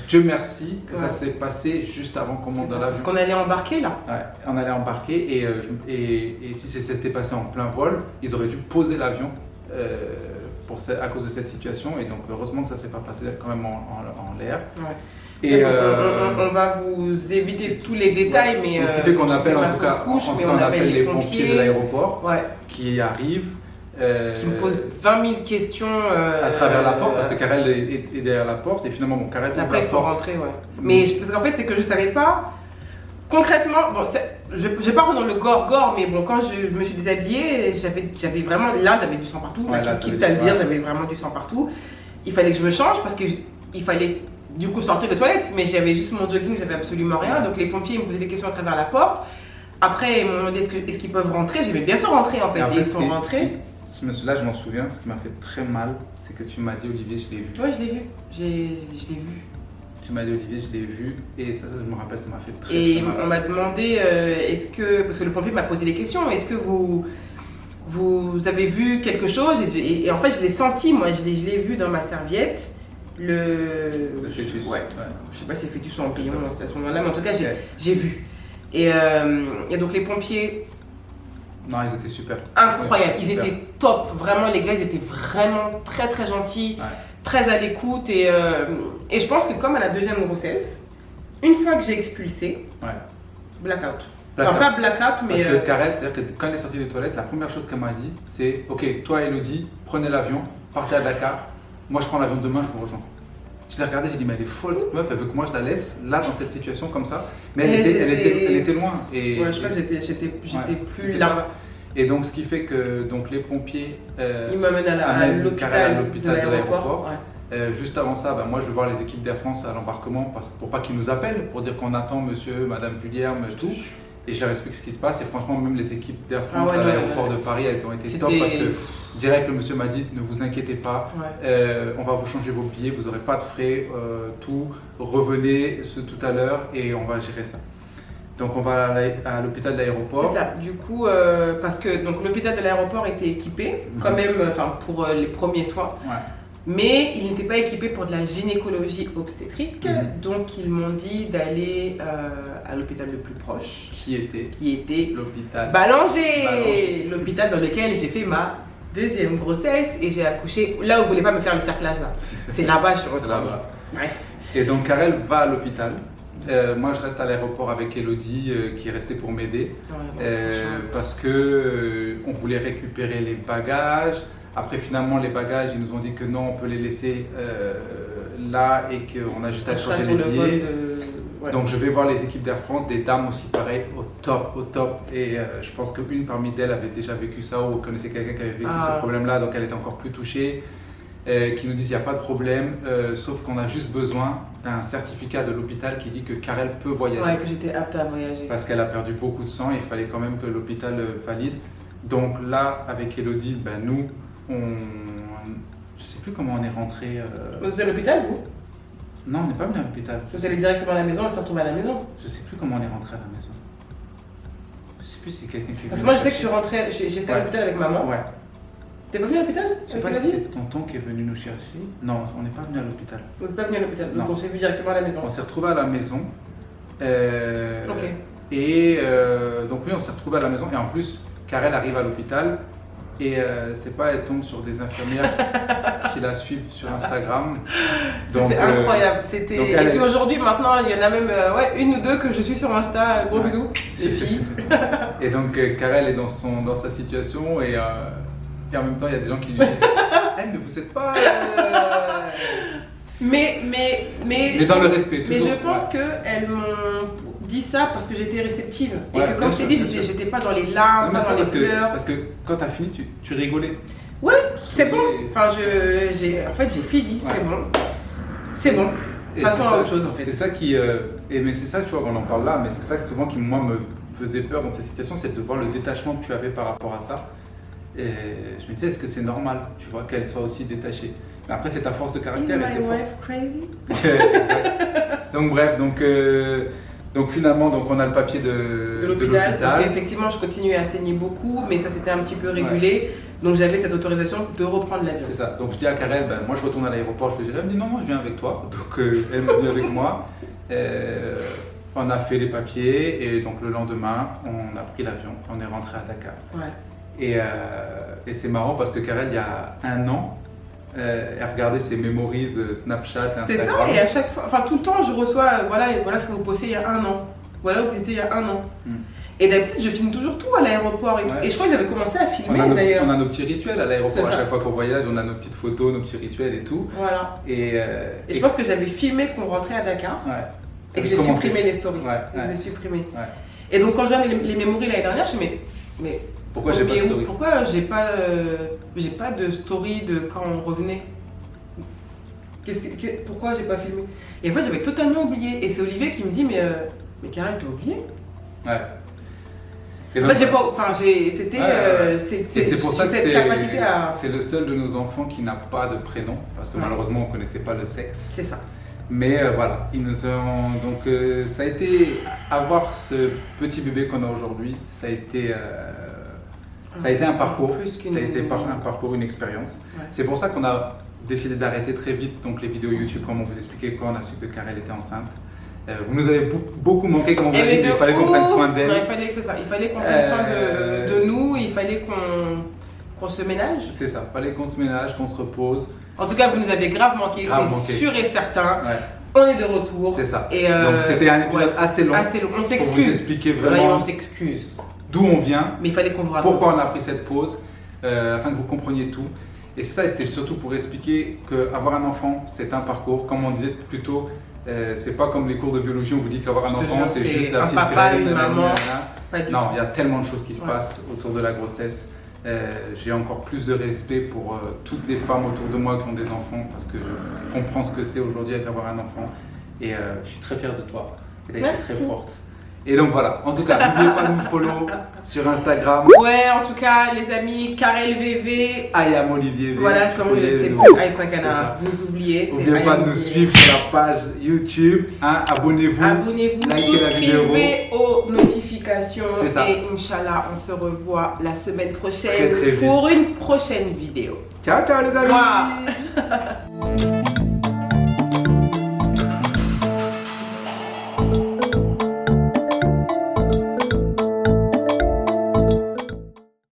Dieu merci que ça Ouais. s'est passé juste avant qu'on monte dans Parce l'avion. qu'on allait embarquer là. Ouais, on allait embarquer et si ça s'était passé en plein vol, ils auraient dû poser l'avion à cause de cette situation. Et donc heureusement que ça s'est pas passé quand même en l'air. Ouais. Et Donc, on va vous éviter tous les détails, mais ce qui fait qu'on j'ai appelle fait en ma tout cas, fausse couche, en tout mais cas, on on appelle les pompiers de l'aéroport Ouais. qui arrivent. Qui me posent 20 000 questions À travers la porte, parce que Karel est derrière la porte, et finalement, bon, Karel ouvre Après, la ils sont porte. rentrés, ouais. Mais parce qu'en fait, c'est que je savais pas. Concrètement, bon, je vais pas rentrer dans le gore, mais bon, quand je me suis déshabillée, j'avais vraiment. Là, j'avais du sang partout. Ouais, là, quitte t'avais à le du- dire, ouais. j'avais vraiment du sang partout. Il fallait que je me change parce qu'il fallait du coup sortir de toilette, mais j'avais juste mon jogging, j'avais absolument rien. Donc les pompiers ils me posaient des questions à travers la porte. Après, ils m'ont demandé est-ce qu'ils peuvent rentrer. J'ai bien sûr rentré en fait. Et en Et fait, ils sont rentrés. ce monsieur-là, je m'en souviens, ce qui m'a fait très mal, c'est que tu m'as dit, Olivier, je l'ai vu. Ouais, je l'ai vu. Je l'ai vu. Tu m'as dit, Olivier, je l'ai vu, et ça, je me rappelle, ça m'a fait très, Et très mal. on m'a demandé, est-ce que, parce que le pompier m'a posé des questions, est-ce que vous avez vu quelque chose et en fait, je l'ai senti, moi, je l'ai vu dans ma serviette, Le fœtus. Ouais. Je sais pas si c'est fœtus ou embryon à ce moment-là, mais en tout cas, Ouais. j'ai vu. Et donc les pompiers Non, ils étaient super. Incroyable, ils Super. étaient top, vraiment les gars, ils étaient vraiment très très gentils, Ouais. très à l'écoute et je pense que comme à la deuxième grossesse, une fois que j'ai expulsé, Ouais. blackout. Blackout. Enfin pas blackout mais... Parce que Karel, c'est-à-dire que quand elle est sortie des toilettes, la première chose qu'elle m'a dit, c'est ok, toi Elodie, prenez l'avion, partez à Dakar, moi je prends l'avion demain, je vous rejoins. Je l'ai regardée, j'ai dit mais elle est folle cette meuf, elle veut que moi je la laisse là dans cette situation comme ça. Mais Et elle était loin. Et, ouais, je crois que j'étais ouais, plus j'étais là. pas Et donc ce qui fait que donc, les pompiers Ils m'amènent à amènent Karel à l'hôpital l'hôpital de l'aéroport. Ouais. Juste avant ça, moi je vais voir les équipes d'Air France à l'embarquement pour pas qu'ils nous appellent, pour dire qu'on attend monsieur, madame Vullière, tout. Et je leur explique ce qui se passe. Et franchement, même les équipes d'Air France Ah ouais, à non, l'aéroport ouais. de Paris elles ont été C'était- top parce que direct le monsieur m'a dit ne vous inquiétez pas, Ouais. on va vous changer vos billets, vous n'aurez pas de frais, tout. Revenez tout à l'heure et on va gérer ça. Donc on va à l'hôpital de l'aéroport. C'est ça, du coup, parce que donc, l'hôpital de l'aéroport était équipé, quand même, pour les premiers soins. Ouais. Mais il n'était pas équipé pour de la gynécologie obstétrique, donc ils m'ont dit d'aller à l'hôpital le plus proche, Qui était qui était l'hôpital. Ballanger, l'hôpital dans lequel j'ai fait ma deuxième grossesse et j'ai accouché. Là où vous voulez pas me faire le cerclage là, c'est là-bas je suis C'est retournée. là-bas. Bref. Et donc Karel va à l'hôpital. Moi je reste à l'aéroport avec Elodie qui est restée pour m'aider. Ouais, bon, franchement. Parce que on voulait récupérer les bagages. Après finalement les bagages ils nous ont dit que non on peut les laisser là et qu'on a juste à Je serai changer sur les le billets. vol de... Ouais. Donc je vais voir les équipes d'Air France, des dames aussi pareil, au top. Et je pense qu'une parmi elles avait déjà vécu ça ou connaissait quelqu'un qui avait vécu Ah. ce problème-là, donc elle était encore plus touchée. Qui nous disent il n'y a pas de problème, sauf qu'on a juste besoin d'un certificat de l'hôpital qui dit que Karel peut voyager. Ouais, que j'étais apte à voyager. Parce qu'elle a perdu beaucoup de sang et il fallait quand même que l'hôpital valide. Donc là, avec Elodie, nous, je sais plus comment on est rentré. Vous êtes à l'hôpital, vous? Non, on n'est pas venu à l'hôpital. Vous allez directement à la maison, elle s'est retrouvée à la maison. Je sais plus comment on est rentré à la maison. Je sais plus si quelqu'un qui est Parce que venu moi, je sais que je suis chercher. rentrée, j'étais à Ouais. l'hôpital avec maman. Ouais. T'es pas venu à l'hôpital? Je sais pas avec si Elodie? c'est tonton qui est venu nous chercher. Non, on n'est pas venu à l'hôpital. Vous n'êtes pas venu à l'hôpital, donc Non. on s'est vu directement à la maison. On s'est retrouvé à la maison. Ok. Et donc oui, on s'est retrouvé à la maison. Et en plus, Karel arrive à l'hôpital. Et c'est pas, elle tombe sur des infirmières qui la suivent sur Instagram. Donc, C'était incroyable. donc C'était... elle Et puis est- aujourd'hui, maintenant, il y en a même une ou deux que je suis sur Insta. Gros Ouais. bisous, les filles. Et donc Karel est dans sa situation et en même temps il y a des gens qui lui disent mais vous êtes pas... Mais dans le respect, Mais toujours. je pense qu'elles m'ont dit ça parce que j'étais réceptive. Et Ouais, que comme bien je t'ai sûr, dit, bien sûr. j'étais pas dans les Non, larmes, mais pas c'est dans les pleurs. parce que quand t'as fini, tu rigolais. Ouais, c'est bon. Et- Enfin, j'ai fini, Ouais. c'est bon. C'est bon. Et Passons c'est à ça- autre chose en fait. C'est ça qui... mais c'est ça, tu vois, on en parle là, mais c'est ça que souvent qui, moi, me faisait peur dans ces situations, c'est de voir le détachement que tu avais par rapport à ça. Et je me disais, est-ce que c'est normal, tu vois, qu'elle soit aussi détachée? Mais après, c'est ta force de Is caractère. et my t'es fort. wife crazy? Exact. Donc bref, donc finalement, donc on a le papier De l'hôpital, parce qu'effectivement, je continuais à saigner beaucoup, mais ça s'était un petit peu régulé. Donc j'avais cette autorisation de reprendre l'avion. C'est ça. Donc je dis à Karel, moi je retourne à l'aéroport, je fais elle me dit non, moi je viens avec toi. Donc elle est venue avec moi. On a fait les papiers et donc le lendemain, on a pris l'avion, on est rentré à Dakar. Ouais. Et c'est marrant parce que Karel, il y a un an, elle regardait ses memories Snapchat, Instagram. C'est ça, et à chaque fois, enfin tout le temps, je reçois, voilà ce que vous postez il y a un an. Voilà où vous étiez il y a un an. Et d'habitude, je filme toujours tout à l'aéroport et tout. Ouais. Et je crois que j'avais commencé à filmer d'ailleurs. On a nos petits rituels à C'est l'aéroport. ça. À chaque fois qu'on voyage, on a nos petites photos, nos petits rituels et tout. Voilà. Et Et je pense que j'avais filmé qu'on rentrait à Dakar Ouais. et que j'ai Commencé. supprimé les stories. Ouais, Je les ai ouais. supprimées. Ouais. Et donc quand je vois les mémories l'année dernière, je me dis mais Pourquoi j'ai pas de mais où- story? Pourquoi j'ai pas de story de quand on revenait? Pourquoi j'ai pas filmé? Et en fait j'avais totalement oublié. Et c'est Olivier qui me dit mais Karel, t'as oublié? Ouais. Et En donc, fait j'ai pas, enfin c'était, ouais. Et c'est pour ça que j'ai cette capacité à. c'est le seul de nos enfants qui n'a pas de prénom parce que Ouais. malheureusement on connaissait pas le sexe. C'est ça. Mais voilà, ils nous ont donc ça a été avoir ce petit bébé qu'on a aujourd'hui, ça a été un parcours, Plus qu'une- ça a été un parcours, une expérience. Ouais. C'est pour ça qu'on a décidé d'arrêter très vite donc les vidéos YouTube comme on vous expliquait quand on a su que Karel était enceinte. Vous nous avez beaucoup manqué, comme on vous Eh a mais dit, de il fallait qu'on ouf. prenne soin d'elle. Non, c'est ça, il fallait qu'on prenne soin de nous, il fallait qu'on se ménage. C'est ça, il fallait qu'on se ménage, qu'on se repose. En tout cas, vous nous avez grave manqué, Grave c'est manqué. sûr et certain. Ouais. On est de retour. C'est ça. Et Donc c'était un épisode assez long. Assez long. On Pour vous s'excuse. expliquer Voilà, vraiment on s'excuse. d'où on vient, Mais il fallait qu'on vous raconte. pourquoi on a pris cette pause, afin que vous compreniez tout. Et c'est ça, et c'était surtout pour expliquer qu'avoir un enfant, c'est un parcours. Comme on disait plus tôt, c'est pas comme les cours de biologie, on vous dit qu'avoir un Je te enfant, jure, c'est c'est juste la un petite papa, graine, une maman. nanana. Pas du Non, tout. il y a tellement de choses qui se Ouais. passent autour de la grossesse. J'ai encore plus de respect pour toutes les femmes autour de moi qui ont des enfants, parce que je comprends ce que c'est aujourd'hui avec avoir un enfant. Et je suis très fier de toi. Elle a été Merci. très forte. Et donc voilà, en tout cas, n'oubliez pas de nous follow sur Instagram. Ouais, en tout cas, les amis, Karel VV. Ayam Olivier. Voilà, comme je connais sais le plus, nom. Aït Sankana, C'est ça. vous oubliez. c'est N'oubliez pas Ayam de nous Olivier. suivre sur la page YouTube. Hein, abonnez-vous. Abonnez-vous, likez la vidéo. souscrivez aux notifications. C'est ça. Et Inch'Allah, on se revoit la semaine prochaine Très, très vite. pour une prochaine vidéo. Ciao, ciao les amis. Mouah.